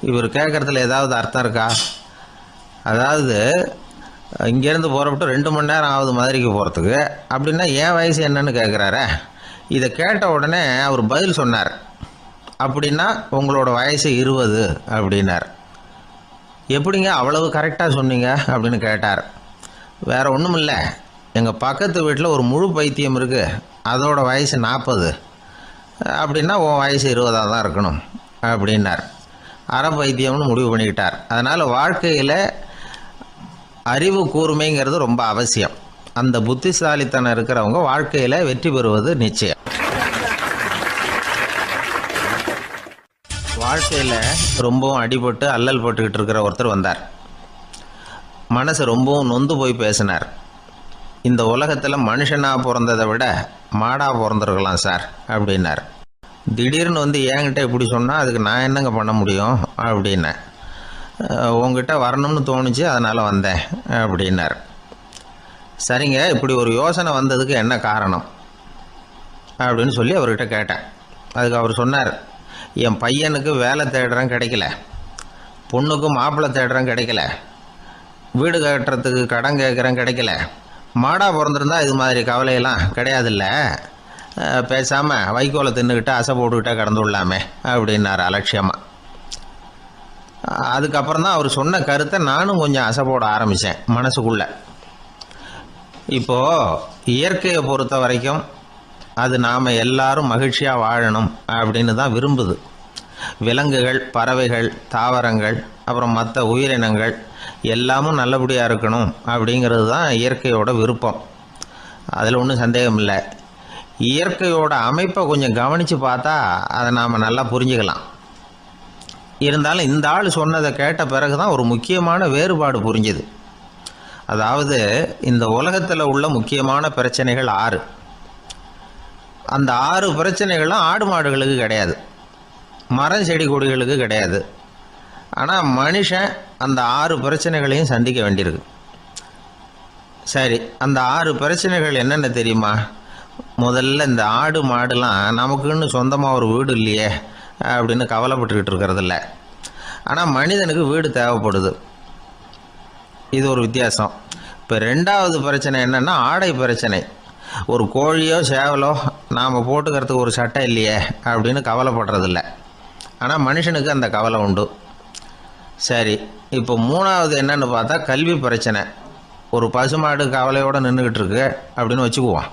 S1: இவர் கேட்குறதுல ஏதாவது அர்த்தம் இருக்கா? அதாவது இங்கேருந்து புறப்பட்டு 2 மணி நேரம் ஆகுது மதுரைக்கு போகிறதுக்கு. அப்படின்னா என் வயசு என்னன்னு கேட்குறாரே. இதை கேட்ட உடனே அவர் பதில் சொன்னார். அப்படின்னா உங்களோட வயசு 20 அப்படின்னார். எப்படிங்க அவ்வளவு கரெக்டாக சொன்னீங்க அப்படின்னு கேட்டார். வேறு ஒன்றும் இல்லை, எங்கள் பக்கத்து வீட்டில் ஒரு முழு பைத்தியம் இருக்குது, அதோட வயசு 40. அப்படின்னா உன் வயசு 20 தான் இருக்கணும் அப்படின்னார். அரை பைத்தியம்னு முடிவு பண்ணிக்கிட்டார். அதனால் வாழ்க்கையில் அறிவு கூர்மைங்கிறது ரொம்ப அவசியம். அந்த புத்திசாலித்தனம் இருக்கிறவங்க வாழ்க்கையில் வெற்றி பெறுவது நிச்சயம். வாழ்க்கையில் ரொம்பவும் அடிபட்டு அல்லல் போட்டுக்கிட்டு இருக்கிற ஒருத்தர் வந்தார். மனசு ரொம்பவும் நொந்து போய் பேசினார். இந்த உலகத்தில் மனுஷனாக பிறந்ததை விட மாடாக பிறந்திருக்கலாம் சார் அப்படின்னார். திடீர்னு வந்து என்கிட்ட இப்படி சொன்னால் அதுக்கு நான் என்னங்க பண்ண முடியும் அப்படின்னேன். உங்ககிட்ட வரணும்னு தோணுச்சு, அதனால் வந்தேன் அப்படின்னார். சரிங்க, இப்படி ஒரு யோசனை வந்ததுக்கு என்ன காரணம் அப்படின்னு சொல்லி அவர்கிட்ட கேட்டேன். அதுக்கு அவர் சொன்னார், என் பையனுக்கு வேலை தேடுறேன் கிடைக்கல, பொண்ணுக்கு மாப்பிள்ளை தேடுறேன் கிடைக்கல, வீடு கட்டுறதுக்கு கடன் கேட்குறேன் கிடைக்கல, மாடாக பிறந்திருந்தா இது மாதிரி கவலையெல்லாம் கிடையாதுல்ல, பேசாமல் வைக்கோலை தின்னுக்கிட்டு அசை போட்டுக்கிட்டே கடந்து விடலாமே அப்படின்னார் அலட்சியமாக. அதுக்கப்புறம் தான் அவர் சொன்ன கருத்தை நானும் கொஞ்சம் அசை போட ஆரம்பித்தேன் மனசுக்குள்ளே. இப்போது இயற்கையை பொறுத்த வரைக்கும் அது நாம் எல்லாரும் மகிழ்ச்சியாக வாழணும் அப்படின்னு தான் விரும்புது. விலங்குகள், பறவைகள், தாவரங்கள், அப்புறம் மற்ற உயிரினங்கள் எல்லாமும் நல்லபடியாக இருக்கணும் அப்படிங்கிறது தான் இயற்கையோட விருப்பம். அதில் ஒன்றும் சந்தேகம் இல்லை. இயற்கையோட அமைப்பை கொஞ்சம் கவனித்து பார்த்தா அதை நாம் நல்லா புரிஞ்சுக்கலாம். இருந்தாலும் இந்த ஆள் சொன்னதை கேட்ட பிறகு தான் ஒரு முக்கியமான வேறுபாடு புரிஞ்சுது. அதாவது இந்த உலகத்தில் உள்ள முக்கியமான பிரச்சனைகள் 6. அந்த 6 பிரச்சனைகளும் ஆடு மாடுகளுக்கு கிடையாது, மரம் செடி கொடிகளுக்கு கிடையாது. ஆனால் மனுஷன் அந்த 6 பிரச்சனைகளையும் சந்திக்க வேண்டியிருக்கு. சரி, அந்த 6 பிரச்சனைகள் என்னென்ன தெரியுமா? முதல்ல இந்த ஆடு மாடுலாம் நமக்குன்னு சொந்தமாக ஒரு வீடு இல்லையே அப்படின்னு கவலைப்பட்டுக்கிட்டு இருக்கிறதில்ல. ஆனால் மனிதனுக்கு வீடு தேவைப்படுது. இது ஒரு வித்தியாசம். இப்போ 2வது பிரச்சனை என்னென்னா ஆடை பிரச்சனை. ஒரு கோழியோ சேவலோ நாம் போட்டுக்கிறதுக்கு ஒரு சட்டை இல்லையே அப்படின்னு கவலைப்படுறதில்ல. ஆனால் மனுஷனுக்கு அந்த கவலை உண்டு. சரி, இப்போ 3வது என்னன்னு பார்த்தா கல்வி பிரச்சனை. ஒரு பசுமாடு கவலையோடு நின்றுக்கிட்டு இருக்கு அப்படின்னு வச்சுக்குவோம்.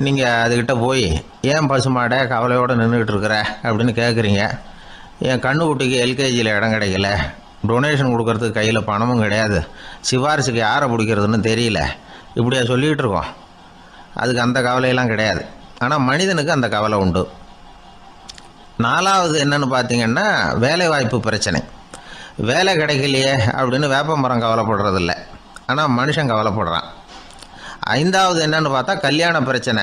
S1: நீங்கள் அதுக்கிட்ட போய் ஏன் பசுமாடை கவலையோடு நின்றுக்கிட்டு இருக்கிற அப்படின்னு கேட்குறீங்க. என் கண்ணுக்குட்டிக்கு எல்கேஜியில் இடம் கிடைக்கல, டொனேஷன் கொடுக்கறதுக்கு கையில் பணமும் கிடையாது, சிபாரிசுக்கு யாரை பிடிக்கிறதுன்னு தெரியல, இப்படியா சொல்லிகிட்டு இருக்கோம். அதுக்கு அந்த கவலையெல்லாம் கிடையாது. ஆனால் மனிதனுக்கு அந்த கவலை உண்டு. 4வது என்னன்னு பார்த்தீங்கன்னா வேலைவாய்ப்பு பிரச்சனை. வேலை கிடைக்கலையே அப்படின்னு வேப்ப மரம் கவலைப்படுறதில்ல, ஆனால் மனுஷன் கவலைப்படுறான். 5வது என்னன்னு பார்த்தா கல்யாண பிரச்சனை.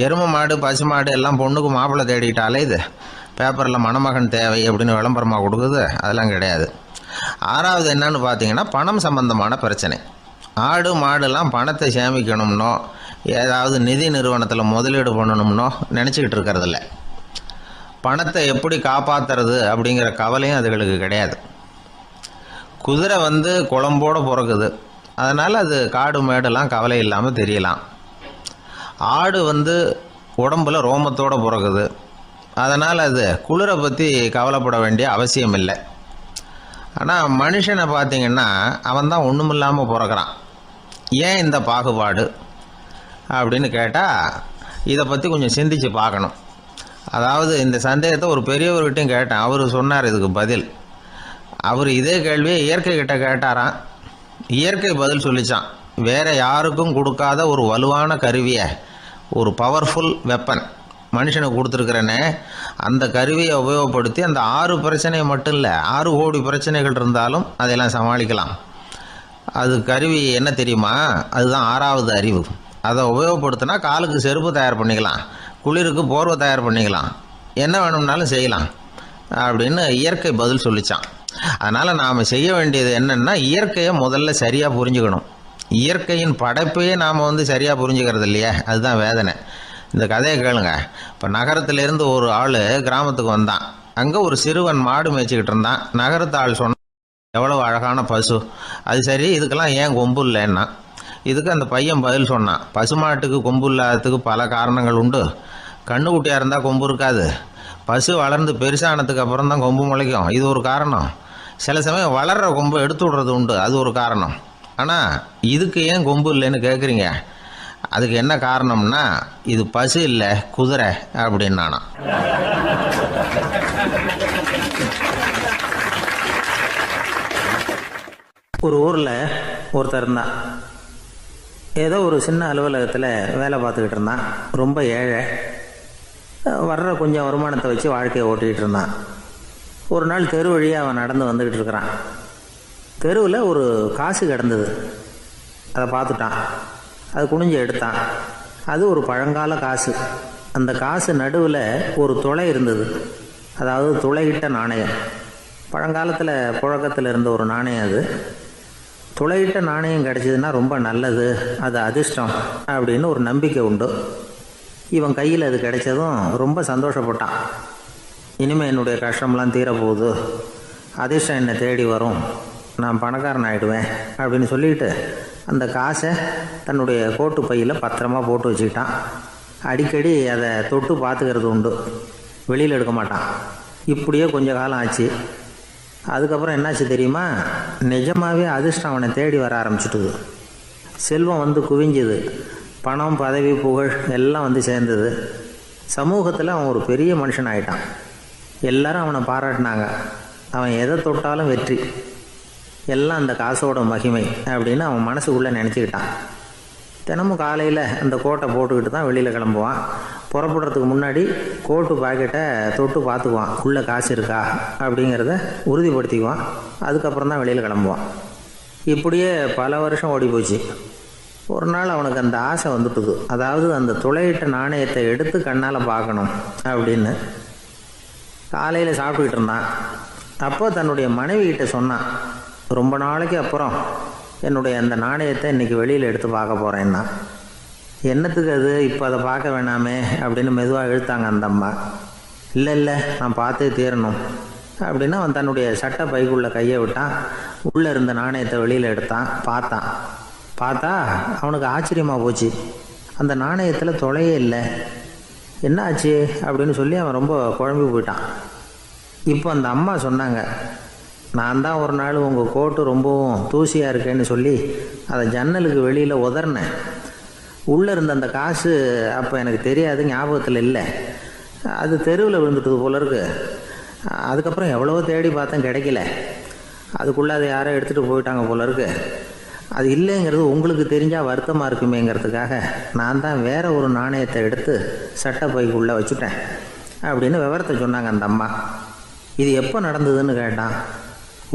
S1: எருமை மாடு பசுமாடு எல்லாம் பொண்ணுக்கு மாப்பிள்ளை தேடிட்டாலே இது பேப்பரில் மணமகன் தேவை அப்படின்னு விளம்பரமாக கொடுக்குது, அதெல்லாம் கிடையாது. 6வது என்னன்னு பார்த்தீங்கன்னா பணம் சம்பந்தமான பிரச்சனை. ஆடு மாடுலாம் பணத்தை சேமிக்கணும்னோ ஏதாவது நிதி நிறுவனத்தில் முதலீடு பண்ணணும்னோ நினச்சிக்கிட்டு இருக்கிறதில்ல. பணத்தை எப்படி காப்பாற்றுறது அப்படிங்கிற கவலையும் அதுகளுக்கு கிடையாது. குதிரை வந்து குளம்போடு பிறக்குது, அதனால் அது காடு மேடெல்லாம் கவலை இல்லாமல் தெரியலாம். ஆடு வந்து உடம்பில் ரோமத்தோடு பிறக்குது, அதனால் அது குளிரை பற்றி கவலைப்பட வேண்டிய அவசியம் இல்லை. ஆனால் மனுஷனை பார்த்திங்கன்னா அவன் தான் ஒன்றும் இல்லாமல் பிறக்கிறான். ஏன் இந்த பாகுபாடு அப்படின்னு கேட்டால் இதை பற்றி கொஞ்சம் சிந்திச்சு பார்க்கணும். அதாவது இந்த சந்தேகத்தை ஒரு பெரியவர்கிட்டையும் கேட்டேன். அவர் சொன்னார் இதுக்கு பதில். அவர் இதே கேள்வியை இயற்கை கிட்ட கேட்டாராம். இயற்கை பதில் சொல்லிச்சான். வேறு யாருக்கும் கொடுக்காத ஒரு வலுவான கருவியை, ஒரு பவர்ஃபுல் வெப்பன் மனுஷனுக்கு கொடுத்துருக்குறேன்னு, அந்த கருவியை உபயோகப்படுத்தி அந்த 6 பிரச்சனை மட்டும் இல்லை 6 கோடி பிரச்சனைகள் இருந்தாலும் அதையெல்லாம் சமாளிக்கலாம். அது கருவி என்ன தெரியுமா? அதுதான் 6வது அறிவு. அதை உபயோகப்படுத்தினா காலுக்கு செருப்பு தயார் பண்ணிக்கலாம், குளிருக்கு போர்வை தயார் பண்ணிக்கலாம், என்ன வேணும்னாலும் செய்யலாம் அப்படின்னு இயற்கை பதில் சொல்லிச்சான். அதனால் நாம் செய்ய வேண்டியது என்னென்னா இயற்கையை முதல்ல சரியாக புரிஞ்சுக்கணும். இயற்கையின் படைப்பையே நாம் சரியாக புரிஞ்சுக்கிறது இல்லையா, அதுதான் வேதனை. இந்த கதையை கேளுங்க. இப்போ நகரத்திலேருந்து ஒரு ஆள் கிராமத்துக்கு வந்தான். அங்கே ஒரு சிறுவன் மாடு மேய்ச்சிக்கிட்டு இருந்தான். நகரத்து ஆள் சொன்ன எவ்வளோ அழகான பசு. அது சரி, இதுக்கெல்லாம் ஏன் கொம்பு இல்லைன்னா, இதுக்கு அந்த பையன் பதில் சொன்னான். பசுமாட்டுக்கு கொம்பு இல்லாததுக்கு பல காரணங்கள் உண்டு. கண்ணுக்குட்டியாக இருந்தால் கொம்பு இருக்காது. பசு வளர்ந்து பெருசானதுக்கு அப்புறம் தான் கொம்பு முளைக்கும், இது ஒரு காரணம். சில சமயம் வளர்கிற கொம்பை எடுத்து விடுறது உண்டு, அது ஒரு காரணம். ஆனால் இதுக்கு ஏன் கொம்பு இல்லைன்னு கேட்குறீங்க. அதுக்கு என்ன காரணம்னா, இது பசு இல்லை, குதிரை அப்படின்னு நானா. ஒரு ஊரில் ஒருத்தர் இருந்தான். ஏதோ ஒரு சின்ன அலுவலகத்தில் வேலை பார்த்துக்கிட்டு இருந்தான். ரொம்ப ஏழை. வர்ற கொஞ்சம் வருமானத்தை வச்சு வாழ்க்கையை ஓட்டிகிட்டு இருந்தான். ஒரு நாள் தெரு வழியாக அவன் நடந்து வந்துக்கிட்டு இருக்கிறான். தெருவில் ஒரு காசு கிடந்தது. அதை பார்த்துட்டான். அது குனிஞ்சு எடுத்தான். அது ஒரு பழங்கால காசு. அந்த காசு நடுவில் ஒரு துளை இருந்தது. அதாவது துளையிட்ட நாணயம். பழங்காலத்தில் புழக்கத்தில் இருந்த ஒரு நாணயம் அது. துளையிட்ட நாணயம் கிடச்சிதுன்னா ரொம்ப நல்லது, அது அதிர்ஷ்டம் அப்படின்னு ஒரு நம்பிக்கை உண்டு. இவன் கையில் அது கிடைச்சதும் ரொம்ப சந்தோஷப்பட்டான். இனிமேல் என்னுடைய கஷ்டம்லாம் தீரப்போகுது, அதிர்ஷ்டம் என்னை தேடி வரும், நான் பணக்காரன் ஆகிடுவேன் அப்படின்னு சொல்லிட்டு அந்த காசை தன்னுடைய கோட்டு பையில் பத்திரமா போட்டு வச்சுக்கிட்டான். அடிக்கடி அதை தொட்டு பார்த்துக்கிறது உண்டு, வெளியில் எடுக்க மாட்டான். இப்படியே கொஞ்ச காலம் ஆச்சு. அதுக்கப்புறம் என்னாச்சு தெரியுமா? நிஜமாகவே அதிர்ஷ்டம் அவனை தேடி வர ஆரம்பிச்சுட்டுது. செல்வம் வந்து குவிஞ்சுது. பணம், பதவி, புகழ் எல்லாம் வந்து சேர்ந்தது. சமூகத்தில் அவன் ஒரு பெரிய மனுஷன் ஆகிட்டான். எல்லாரும் அவனை பாராட்டினாங்க. அவன் எதை தொட்டாலும் வெற்றி, எல்லாம் அந்த காசோட மகிமை அப்படின்னு அவன் மனசுக்குள்ளே நினச்சிக்கிட்டான். தினமும் காலையில் அந்த கோட்டை போட்டுக்கிட்டு தான் வெளியில் கிளம்புவான். புறப்படுறதுக்கு முன்னாடி கோட்டு பாக்கெட்டை தொட்டு பார்த்துக்குவான், உள்ளே காசு இருக்கா அப்படிங்கிறத உறுதிப்படுத்திக்குவான். அதுக்கப்புறம் தான் வெளியில் கிளம்புவான். இப்படியே பல வருஷம் ஓடி போச்சு. ஒரு நாள் அவனுக்கு அந்த ஆசை வந்துட்டுது. அதாவது அந்த துளையிட்ட நாணயத்தை எடுத்து கண்ணால் பார்க்கணும் அப்படின்னு. காலையில் சாப்பிட்டுக்கிட்டு இருந்தான். அப்போ தன்னுடைய மனைவிகிட்ட சொன்னான், ரொம்ப நாளைக்கு அப்புறம் என்னுடைய அந்த நாணயத்தை இன்றைக்கி வெளியில் எடுத்து பார்க்க போகிறேன்னா. என்னத்துக்கு அது, இப்போ அதை பார்க்க வேணாமே அப்படின்னு மெதுவாக இழுத்தாங்க அந்த அம்மா. இல்லை நான் பார்த்தே தீரணும் அப்படின்னு அவன் தன்னுடைய சட்டை பைக்குள்ளே கையை விட்டான். உள்ளே இருந்த நாணயத்தை வெளியில் எடுத்தான். பார்த்தா அவனுக்கு ஆச்சரியமாக போச்சு. அந்த நாணயத்தில் துளையே இல்லை. என்ன ஆச்சு அப்படின்னு சொல்லி அவன் ரொம்ப குழம்பி போயிட்டான். இப்போ அந்த அம்மா சொன்னாங்க, நான் தான் ஒரு நாள் உங்கள் கோட்டு ரொம்பவும் தூசியாக இருக்கேன்னு சொல்லி அதை ஜன்னலுக்கு வெளியில் உதறினேன். உள்ளே இருந்த அந்த காசு அப்போ எனக்கு தெரியாது, ஞாபகத்தில் இல்லை. அது தெருவில் விழுந்துட்டது போல இருக்கு. அதுக்கப்புறம் எவ்வளவோ தேடி பார்த்தேன், கிடைக்கல. அதுக்குள்ளே அதை யாரோ எடுத்துகிட்டு போயிட்டாங்க போல இருக்கு. அது இல்லைங்கிறது உங்களுக்கு தெரிஞ்சால் வருத்தமாக இருக்குமேங்கிறதுக்காக நான் தான் வேறு ஒரு நாணயத்தை எடுத்து சட்டை பைக்குள்ளே வச்சுட்டேன் அப்படின்னு விவரத்தை சொன்னாங்க அந்த அம்மா. இது எப்போ நடந்ததுன்னு கேட்டான்.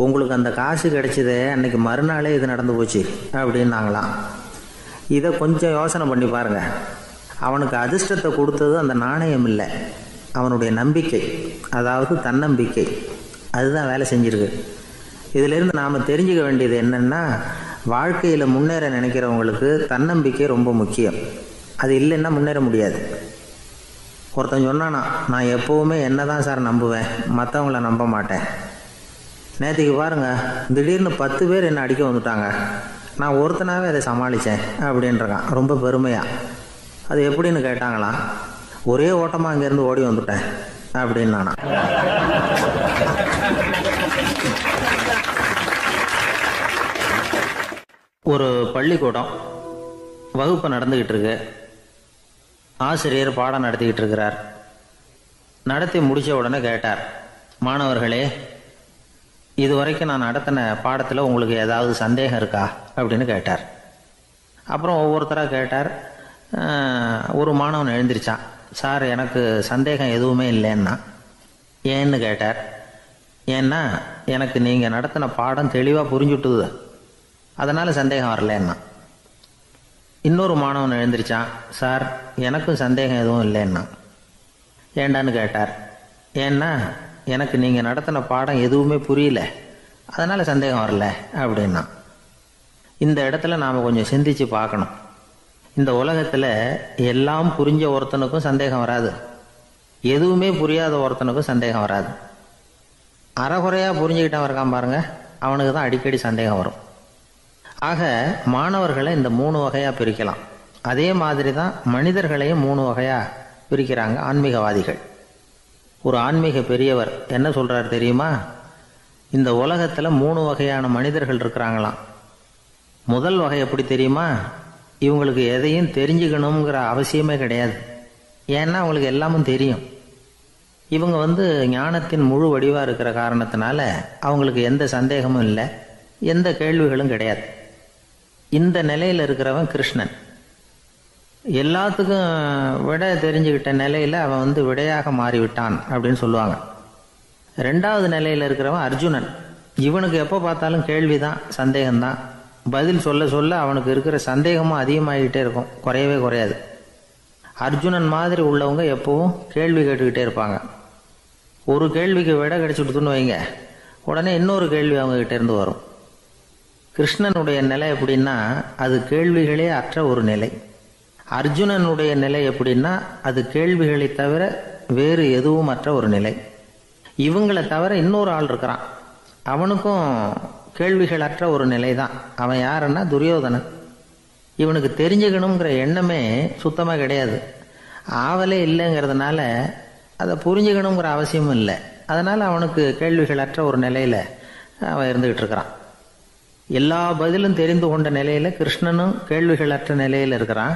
S1: உங்களுக்கு அந்த காசு கிடைச்சதே அன்றைக்கி மறுநாளே இது நடந்து போச்சு அப்படின்னாங்களாம். இதை கொஞ்சம் யோசனை பண்ணி பாருங்கள். அவனுக்கு அதிர்ஷ்டத்தை கொடுத்தது அந்த நாணயம் இல்லை, அவனுடைய நம்பிக்கை, அதாவது தன்னம்பிக்கை. அதுதான் வேலை செஞ்சுருக்கு. இதிலிருந்து நாம் தெரிஞ்சுக்க வேண்டியது என்னென்னா, வாழ்க்கையில் முன்னேற நினைக்கிறவங்களுக்கு தன்னம்பிக்கை ரொம்ப முக்கியம். அது இல்லைன்னா முன்னேற முடியாது. ஒருத்தன் சொன்னானா, நான் எப்போவுமே என்ன தான் சார் நம்புவேன், மற்றவங்கள நம்ப மாட்டேன். நேற்றுக்கு பாருங்கள், திடீர்னு 10 பேர் என்னை அடிக்க வந்துட்டாங்க, நான் ஒருத்தனாகவே அதை சமாளித்தேன் அப்படின்றான் ரொம்ப பெருமையாக. அது எப்படின்னு கேட்டாங்களாம். ஒரே ஓட்டமாக அங்கேருந்து ஓடி வந்துட்டேன் அப்படின்னு நானா. ஒரு பள்ளிக்கூடம் வகுப்பு நடந்துக்கிட்டு இருக்கு. ஆசிரியர் பாடம் நடத்திக்கிட்டு இருக்கிறார். நடத்தி முடித்த உடனே கேட்டார், மாணவர்களே, இதுவரைக்கும் நான் நடத்தின பாடத்தில் உங்களுக்கு ஏதாவது சந்தேகம் இருக்கா அப்படின்னு கேட்டார். அப்புறம் ஒவ்வொருத்தராக கேட்டார். ஒரு மாணவன் எழுந்திரிச்சான். சார், எனக்கு சந்தேகம் எதுவுமே இல்லைன்னா. ஏன்னு கேட்டார். ஏன்னா எனக்கு நீங்கள் நடத்தின பாடம் தெளிவாக புரிஞ்சுட்டுது, அதனால் சந்தேகம் வரலன்னா. இன்னொரு மாணவன் எழுந்திரிச்சான். சார், எனக்கும் சந்தேகம் எதுவும் இல்லைன்னா. ஏண்டான்னு கேட்டார். ஏன்னா எனக்கு நீங்கள் நடத்தின பாடம் எதுவுமே புரியல, அதனால் சந்தேகம் வரல அப்படின்னா. இந்த இடத்துல நாம் கொஞ்சம் சிந்திச்சு பார்க்கணும். இந்த உலகத்தில் எல்லாம் புரிஞ்ச ஒருத்தனுக்கும் சந்தேகம் வராது, எதுவுமே புரியாத ஒருத்தனுக்கும் சந்தேகம் வராது. அறகுறையாக புரிஞ்சுக்கிட்டவன் இருக்கான் பாருங்க, அவனுக்கு தான் அடிக்கடி சந்தேகம் வரும். ஆக மாணவர்களை இந்த 3 வகையாக பிரிக்கலாம். அதே மாதிரி தான் மனிதர்களையும் 3 வகையாக பிரிக்கிறாங்க ஆன்மீகவாதிகள். ஒரு ஆன்மீக பெரியவர் என்ன சொல்கிறார் தெரியுமா? இந்த உலகத்தில் 3 வகையான மனிதர்கள் இருக்கிறாங்களாம். முதல் வகை எப்படி தெரியுமா? இவங்களுக்கு எதையும் தெரிஞ்சுக்கணுங்கிற அவசியமே கிடையாது. ஏன்னா அவங்களுக்கு எல்லாமும் தெரியும். இவங்க ஞானத்தின் முழு வடிவாக இருக்கிற காரணத்தினால அவங்களுக்கு எந்த சந்தேகமும் இல்லை, எந்த கேள்விகளும் கிடையாது. இந்த நிலையில் இருக்கிறவன் கிருஷ்ணன். எல்லாத்துக்கும் விட தெரிஞ்சுக்கிட்ட நிலையில் அவன் விடையாக மாறிவிட்டான் அப்படின்னு சொல்லுவாங்க. 2வது நிலையில் இருக்கிறவன் அர்ஜுனன். இவனுக்கு எப்போ பார்த்தாலும் கேள்விதான், சந்தேகம்தான். பதில் சொல்ல சொல்ல அவனுக்கு இருக்கிற சந்தேகமும் அதிகமாகிக்கிட்டே இருக்கும், குறையவே குறையாது. அர்ஜுனன் மாதிரி உள்ளவங்க எப்பவும் கேள்வி கேட்டுக்கிட்டே இருப்பாங்க. ஒரு கேள்விக்கு விட கிடைச்சுட்டுன்னு வைங்க, உடனே இன்னொரு கேள்வி அவங்ககிட்ட இருந்து வரும். கிருஷ்ணனுடைய நிலை எப்படின்னா அது கேள்விகளே அற்ற ஒரு நிலை. அர்ஜுனனுடைய நிலை எப்படின்னா அது கேள்விகளை தவிர வேறு எதுவும் அற்ற ஒரு நிலை. இவங்களை தவிர இன்னொரு ஆள் இருக்கிறான், அவனுக்கும் கேள்விகள் அற்ற ஒரு நிலை தான். அவன் யாருன்னா துரியோதனன். இவனுக்கு தெரிஞ்சுக்கணுங்கிற எண்ணமே சுத்தமாக கிடையாது. ஆவலே இல்லைங்கிறதுனால அதை புரிஞ்சுக்கணுங்கிற அவசியமும் இல்லை. அதனால் அவனுக்கு கேள்விகள் அற்ற ஒரு நிலையில் அவன் இருந்துகிட்டு இருக்கிறான். எல்லா பதிலும் தெரிந்து கொண்ட நிலையில் கிருஷ்ணனும் கேள்விகள் அற்ற நிலையில் இருக்கிறான்.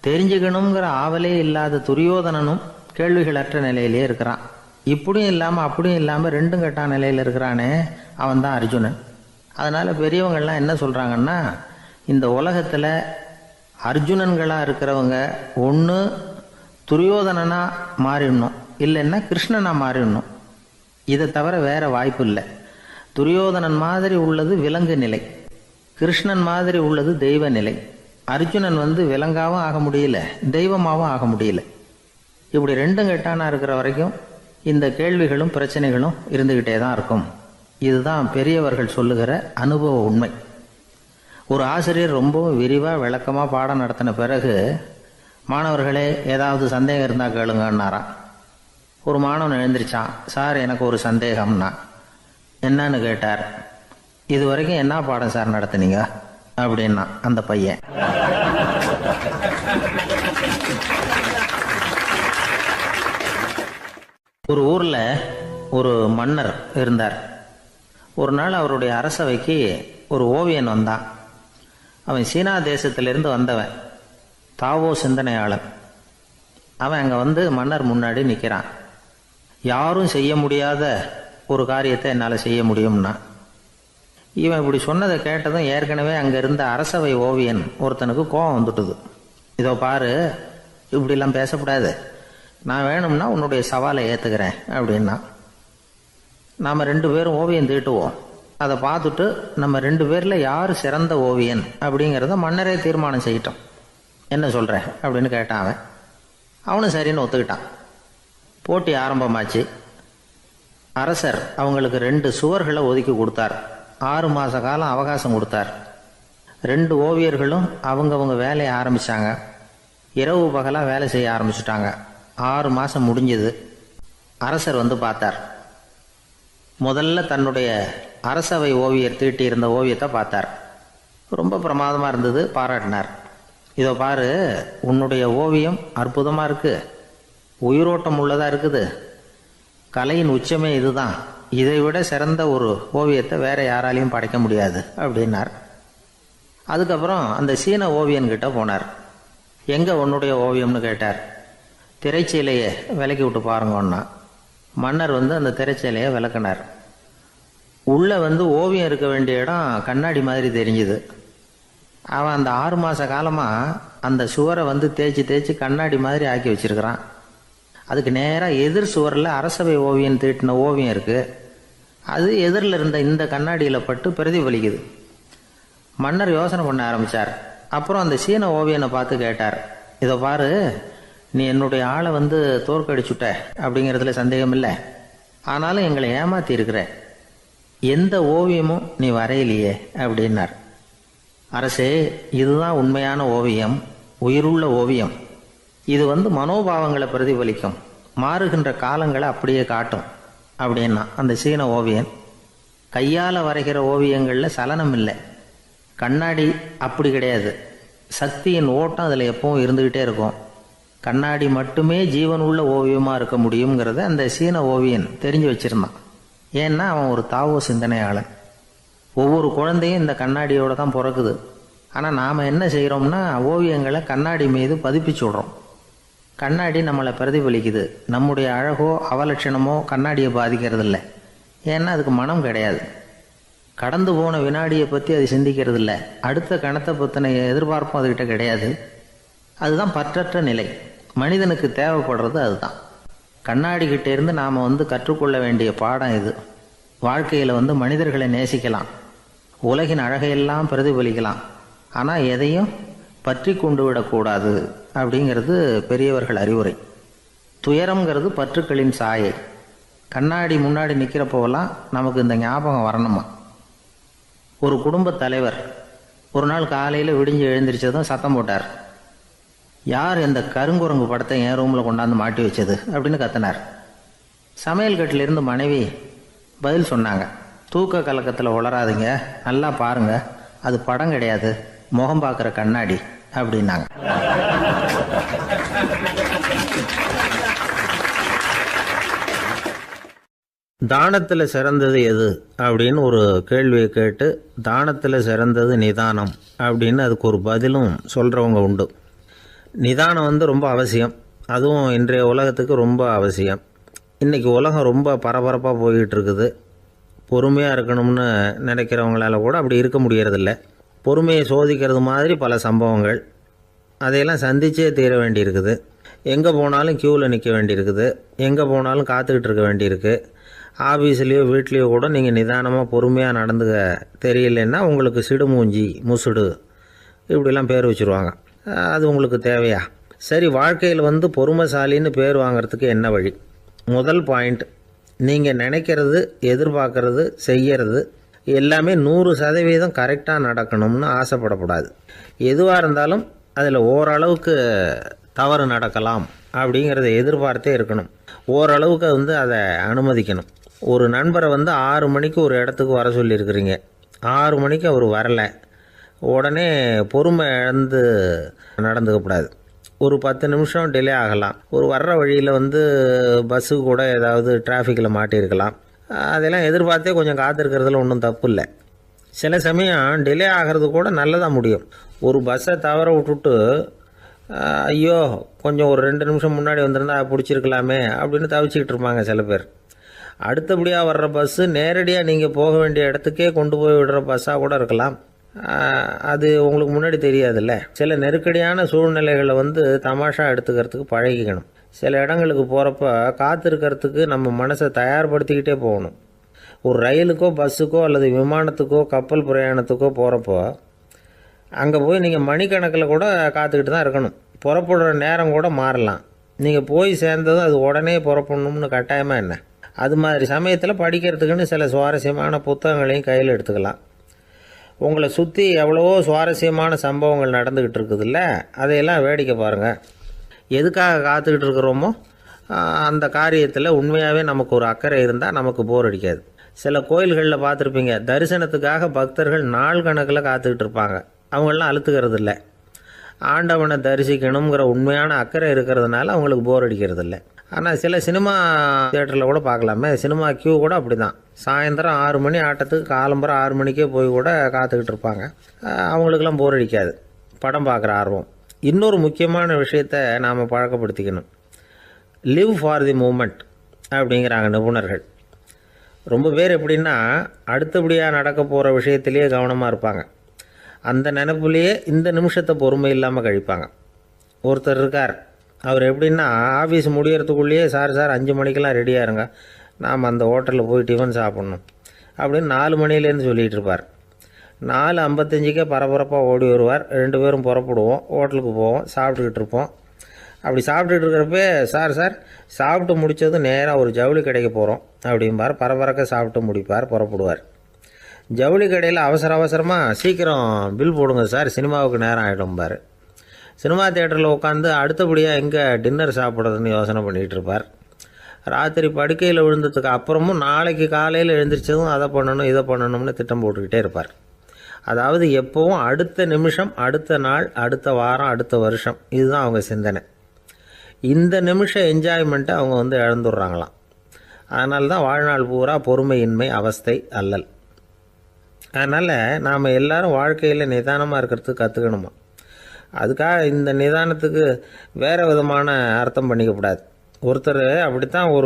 S1: தெரிஞ்சுக்கணுங்கிற ஆவலே இல்லாத துரியோதனனும் கேள்விகள் அற்ற நிலையிலே இருக்கிறான். இப்படியும் இல்லாமல் அப்படியும் இல்லாமல் ரெண்டும் கெட்டான நிலையில் இருக்கிறானே, அவன் தான் அர்ஜுனன். அதனால் பெரியவங்கள்லாம் என்ன சொல்கிறாங்கன்னா, இந்த உலகத்தில் அர்ஜுனன்களாக இருக்கிறவங்க ஒன்று துரியோதனனாக மாறிடணும், இல்லைன்னா கிருஷ்ணனாக மாறிடணும். இதை தவிர வேற வாய்ப்பு இல்லை. துரியோதனன் மாதிரி உள்ளது விலங்கு நிலை, கிருஷ்ணன் மாதிரி உள்ளது தெய்வ நிலை. அர்ஜுனன் விலங்காவும் ஆக முடியல, தெய்வமாகவும் ஆக முடியல. இப்படி ரெண்டும் கெட்டானா இருக்கிற வரைக்கும் இந்த கேள்விகளும் பிரச்சனைகளும் இருந்துக்கிட்டே தான் இருக்கும். இதுதான் பெரியவர்கள் சொல்லுகிற அனுபவ உண்மை. ஒரு ஆசிரியர் ரொம்பவும் விரிவாக விளக்கமாக பாடம் நடத்தின பிறகு, மாணவர்களே ஏதாவது சந்தேகம் இருந்தால் கேளுங்கன்னாராம். ஒரு மாணவன் எழுந்திரிச்சான். சார், எனக்கு ஒரு சந்தேகம்னா. என்னன்னு கேட்டார். இது வரைக்கும் என்ன பாடம் சார் நடத்துனீங்க அப்படின்னா அந்த பையன். ஒரு ஊரில் ஒரு மன்னர் இருந்தார். ஒரு நாள் அவருடைய அரசவைக்கு ஒரு ஓவியன் வந்தான். அவன் சீனா தேசத்திலிருந்து வந்தவன், தாவோ சிந்தனையாளன். அவன் அங்கே மன்னர் முன்னாடி நிற்கிறான். யாரும் செய்ய முடியாத ஒரு காரியத்தை என்னால் செய்ய முடியும்னா. இவன் இப்படி சொன்னதை கேட்டதும் ஏற்கனவே அங்கே இருந்த அரசவை ஓவியன் ஒருத்தனுக்கு கோபம் வந்துட்டுது. இதோ பாரு, இப்படிலாம் பேசக்கூடாது, நான் வேணும்னா உன்னுடைய சவாலை ஏற்றுக்கிறேன் அப்படின்னா. நாம் 2 பேரும் ஓவியம் தீட்டுவோம், அதை பார்த்துட்டு நம்ம 2 பேரில் யார் சிறந்த ஓவியன் அப்படிங்கிறத மன்னரே தீர்மானம் செய்யட்டும், என்ன சொல்கிற அப்படின்னு கேட்டான் அவன். அவனும் சரின்னு ஒத்துக்கிட்டான். போட்டி ஆரம்பமாச்சு. அரசர் அவங்களுக்கு 2 சுவர்களை ஒதுக்கி கொடுத்தார். 6 மாத காலம் அவகாசம் கொடுத்தார். 2 ஓவியர்களும் அவங்கவுங்க வேலையை ஆரம்பித்தாங்க. இரவு பகலாக வேலை செய்ய ஆரம்பிச்சுட்டாங்க. 6 மாதம் முடிஞ்சது. அரசர் பார்த்தார். முதல்ல தன்னுடைய அரசவை ஓவியர் தீட்டி இருந்த ஓவியத்தை பார்த்தார். ரொம்ப பிரமாதமாக இருந்தது, பாராட்டினார். இதோ பாரு, உன்னுடைய ஓவியம் அற்புதமாக இருக்குது, உயிரோட்டம் உள்ளதாக இருக்குது, கலையின் உச்சமே இதுதான், இதை விட சிறந்த ஒரு ஓவியத்தை வேற யாராலையும் படைக்க முடியாது அப்படின்னார். அதுக்கப்புறம் அந்த சீன ஓவியன்கிட்ட போனார். எங்கே உன்னுடைய ஓவியம்னு கேட்டார். திரைச்சீலையை விலக்கி விட்டு பாருங்கன்னா. மன்னர் அந்த திரைச்சீலையை விளக்குனார். உள்ளே ஓவியம் இருக்க வேண்டிய இடம் கண்ணாடி மாதிரி தெரிஞ்சுது. அவன் அந்த 6 மாத காலமாக அந்த சுவரை தேய்ச்சி தேய்ச்சி கண்ணாடி மாதிரி ஆக்கி வச்சிருக்கிறான். அதுக்கு நேராக எதிர் சுவரில் அரசவை ஓவியன் தீட்டின ஓவியம் இருக்குது. அது எதிரில் இருந்த இந்த கண்ணாடியில் பட்டு பிரதிபலிக்குது. மன்னர் யோசனை பண்ண ஆரம்பித்தார். அப்புறம் அந்த சீன ஓவியனை பார்த்து கேட்டார். இதை பாரு, நீ என்னுடைய ஆளை தோற்கடிச்சுட்ட அப்படிங்கிறதுல சந்தேகம் இல்லை, ஆனாலும் எங்களை ஏமாற்றி இருக்கிற, எந்த ஓவியமும் நீ வரையிலையே அப்படின்னார். அரசே, இதுதான் உண்மையான ஓவியம், உயிருள்ள ஓவியம். இது மனோபாவங்களை பிரதிபலிக்கும், மாறுகின்ற காலங்களை அப்படியே காட்டும் அப்படின்னா அந்த சீன ஓவியன். கையால் வரைகிற ஓவியங்களில் சலனம் இல்லை. கண்ணாடி அப்படி கிடையாது. சக்தியின் ஓட்டம் அதில் எப்பவும் இருந்துக்கிட்டே இருக்கும். கண்ணாடி மட்டுமே ஜீவன் உள்ள ஓவியமாக இருக்க முடியுங்கிறத அந்த சீன ஓவியன் தெரிஞ்சு வச்சிருந்தான். ஏன்னா அவன் ஒரு தாவோ சிந்தனையாளன். ஒவ்வொரு குழந்தையும் இந்த கண்ணாடியோடு தான் பிறக்குது. ஆனால் நாம் என்ன செய்கிறோம்னா ஓவியங்களை கண்ணாடி மீது பதிப்பிச்சு விடுறோம். கண்ணாடி நம்மளை பிரதிபலிக்குது. நம்முடைய அழகோ அவலட்சணமோ கண்ணாடியை பாதிக்கிறது இல்லை. ஏன்னா அதுக்கு மனம் கிடையாது. கடந்து போன வினாடியை பற்றி அது சிந்திக்கிறது இல்லை. அடுத்த கணத்தை பற்றின எதிர்பார்ப்பும் அதுக்கிட்ட கிடையாது. அதுதான் பற்றற்ற நிலை. மனிதனுக்கு தேவைப்படுறது அதுதான். கண்ணாடிக்கிட்டே இருந்து நாம் கற்றுக்கொள்ள வேண்டிய பாடம் இது. வாழ்க்கையில் மனிதர்களை நேசிக்கலாம், உலகின் அழகையெல்லாம் பிரதிபலிக்கலாம், ஆனால் எதையும் பற்றி கொண்டு விடக்கூடாது அப்படிங்கிறது பெரியவர்கள் அறிவுரை. துயரம்ங்கிறது பற்றுக்களின் சாயை. கண்ணாடி முன்னாடி நிற்கிறப்போவெல்லாம் நமக்கு இந்த ஞாபகம் வரணுமா. ஒரு குடும்பத் தலைவர் ஒரு நாள் காலையில் விடிஞ்சு எழுந்திரிச்சதும் சத்தம் போட்டார். யார் இந்த கருங்குரங்கு படத்தை என் ரூமில் கொண்டாந்து மாட்டி வச்சது அப்படின்னு கத்தினார். சமையல் கட்டிலிருந்து மனைவி பதில் சொன்னாங்க. தூக்க கலக்கத்தில் உளராதிங்க, நல்லா பாருங்க, அது படம் கிடையாது, முகம் பார்க்குற கண்ணாடி அப்படின்னாங்க. தானத்தில் சிறந்தது எது அப்படின்னு ஒரு கேள்வியை கேட்டு தானத்தில் சிறந்தது நிதானம் அப்படின்னு அதுக்கு ஒரு பதிலும் சொல்கிறவங்க உண்டு. நிதானம் ரொம்ப அவசியம். அதுவும் இன்றைய உலகத்துக்கு ரொம்ப அவசியம். இன்றைக்கி உலகம் ரொம்ப பரபரப்பாக போய்கிட்டு இருக்குது. பொறுமையாக இருக்கணும்னு நினைக்கிறவங்களால கூட அப்படி இருக்க முடியறதில்ல. பொறுமையை சோதிக்கிறது மாதிரி பல சம்பவங்கள். அதையெல்லாம் சந்திச்சே தீர வேண்டியிருக்குது. எங்கே போனாலும் க்யூவில் நிற்க வேண்டியிருக்குது. எங்கே போனாலும் காத்துக்கிட்டு இருக்க வேண்டியிருக்கு. ஆஃபீஸ்லேயோ வீட்லேயோ கூட நீங்கள் நிதானமாக பொறுமையாக நடந்துக்க தெரியலன்னா உங்களுக்கு சிடுமூஞ்சி, முசுடு இப்படிலாம் பேர் வச்சுருவாங்க. அது உங்களுக்கு தேவையா? சரி, வாழ்க்கையில் பொறுமைசாலின்னு பேர் வாங்கிறதுக்கு என்ன வழி? முதல் பாயிண்ட், நீங்கள் நினைக்கிறது, எதிர்பார்க்கறது, செய்கிறது எல்லாமே 100% கரெக்டாக நடக்கணும்னு ஆசைப்படக்கூடாது. எதுவாக இருந்தாலும் அதில் ஓரளவுக்கு தவறு நடக்கலாம் அப்படிங்கிறத எதிர்பார்த்தே இருக்கணும். ஓரளவுக்கு அதை அனுமதிக்கணும். ஒரு நண்பரை 6 மணிக்கு ஒரு இடத்துக்கு வர சொல்லியிருக்கிறீங்க. 6 மணிக்கு அவர் வரலை. உடனே பொறுமை இழந்து நடந்துக்கக்கூடாது. ஒரு 10 நிமிஷம் டிலே ஆகலாம். ஒரு வர்ற வழியில் பஸ்ஸு கூட ஏதாவது டிராஃபிக்கில் மாட்டியிருக்கலாம். அதெல்லாம் எதிர்பார்த்தே கொஞ்சம் காத்திருக்கிறதுல ஒன்றும் தப்பு இல்லை. சில சமயம் டிலே ஆகிறது கூட நல்லதாக முடியும். ஒரு பஸ்ஸை தவற விட்டுட்டு ஐயோ கொஞ்சம் ஒரு 2 நிமிஷம் முன்னாடி வந்திருந்தா பிடிச்சிருக்கலாமே அப்படின்னு தவிச்சிக்கிட்டு இருப்பாங்க சில பேர். அடுத்தபடியாக வர்ற பஸ்ஸு நேரடியாக நீங்கள் போக வேண்டிய இடத்துக்கே கொண்டு போய் விடுற பஸ்ஸாக கூட இருக்கலாம். அது உங்களுக்கு முன்னாடி தெரியாதுல்ல. சில நெருக்கடியான சூழ்நிலைகளை தமாஷா எடுத்துக்கிறதுக்கு பழகிக்கணும். சில இடங்களுக்கு போகிறப்ப காத்திருக்கிறதுக்கு நம்ம மனசை தயார்படுத்திக்கிட்டே போகணும். ஒரு ரயிலுக்கோ பஸ்ஸுக்கோ அல்லது விமானத்துக்கோ கப்பல் பிரயாணத்துக்கோ போகிறப்போ அங்கே போய் நீங்கள் மணிக்கணக்கில் கூட காத்துக்கிட்டு தான் இருக்கணும். புறப்படுற நேரம் கூட மாறலாம். நீங்கள் போய் சேர்ந்ததும் அது உடனே புறப்படணும்னு கட்டாயமாக என்ன? அது மாதிரி சமயத்தில் படிக்கிறதுக்குன்னு சில சுவாரஸ்யமான புத்தகங்களையும் கையில் எடுத்துக்கலாம். உங்களை சுற்றி எவ்வளவோ சுவாரஸ்யமான சம்பவங்கள் நடந்துக்கிட்டு இருக்குதுல்ல, அதையெல்லாம் வேடிக்கை பாருங்கள். எதுக்காக காத்துக்கிட்டு இருக்கிறோமோ அந்த காரியத்தில் உண்மையாகவே நமக்கு ஒரு அக்கறை இருந்தால் நமக்கு போர் அடிக்காது. சில கோயில்களில் பார்த்துருப்பீங்க, தரிசனத்துக்காக பக்தர்கள் நாள் கணக்கில் காத்துக்கிட்டு இருப்பாங்க. அவங்களெலாம் அழுத்துக்கிறது இல்லை. ஆண்டவனை தரிசிக்கணுங்கிற உண்மையான அக்கறை இருக்கிறதுனால அவங்களுக்கு போர் அடிக்கிறது இல்லை. ஆனால் சில சினிமா தியேட்டரில் கூட பார்க்கலாமே, சினிமா கியூ கூட அப்படி தான். சாயந்தரம் 6 மணி ஆட்டத்துக்கு காலம்பரம் 6 மணிக்கே போய் கூட காத்துக்கிட்டு இருப்பாங்க. அவங்களுக்கெல்லாம் போர் அடிக்காது. படம் பார்க்குற ஆர்வம். இன்னொரு முக்கியமான விஷயத்தை நாம் பழக்கப்படுத்திக்கணும். லிவ் ஃபார் தி மூமெண்ட் அப்படிங்கிறாங்க நிபுணர்கள். ரொம்ப பேர் எப்படின்னா அடுத்தபடியாக நடக்க போகிற விஷயத்திலேயே கவனமாக இருப்பாங்க. அந்த நினைப்புலேயே இந்த நிமிஷத்தை பொறுமை இல்லாமல் கழிப்பாங்க. ஒருத்தர் இருக்கார், அவர் எப்படின்னா ஆஃபீஸ் முடியறதுக்குள்ளேயே சார் 5 மணிக்கெல்லாம் ரெடியாக இருங்க, நாம் அந்த ஹோட்டலில் போய் டிஃபன் சாப்பிட்ணும் அப்படின்னு 4 மணிலேருந்து சொல்லிகிட்டு இருப்பார். 4:55 பரபரப்பாக ஓடி வருவார். 2 பேரும் புறப்படுவோம், ஹோட்டலுக்கு போவோம், சாப்பிட்டுக்கிட்டு இருப்போம். அப்படி சாப்பிட்டுட்டு இருக்கிறப்பே சார் சாப்பிட்டு முடித்ததும் நேராக ஒரு ஜவுளி கடைக்கு போகிறோம் அப்படிம்பார். பரபரக்க சாப்பிட்டு முடிப்பார், புறப்படுவார். ஜவுளி கடையில் அவசரமாக சீக்கிரம் பில் போடுங்க சார், சினிமாவுக்கு நேரம் ஆகிடும்பார். சினிமா தியேட்டரில் உட்காந்து அடுத்தபடியாக எங்கே டின்னர் சாப்பிட்றதுன்னு யோசனை பண்ணிகிட்டு இருப்பார். ராத்திரி படுக்கையில் விழுந்ததுக்கு அப்புறமும் நாளைக்கு காலையில் எழுந்திரிச்சதும் அதை பண்ணணும் இதை பண்ணணும்னு திட்டம் போட்டுக்கிட்டே இருப்பார். அதாவது எப்போவும் அடுத்த நிமிஷம், அடுத்த நாள், அடுத்த வாரம், அடுத்த வருஷம், இதுதான் அவங்க சிந்தனை. இந்த நிமிஷம் என்ஜாய்மெண்ட்டை அவங்க இழந்துடுறாங்களாம். அதனால தான் வாழ்நாள் பூரா பொறுமையின்மை, அவஸ்தை, அல்லல். அதனால் நாம் எல்லோரும் வாழ்க்கையில் நிதானமாக இருக்கிறதுக்கு கற்றுக்கணுமா. அதுக்காக இந்த நிதானத்துக்கு வேறு விதமான அர்த்தம் பண்ணிக்கக்கூடாது. ஒருத்தர் அப்படித்தான் ஒரு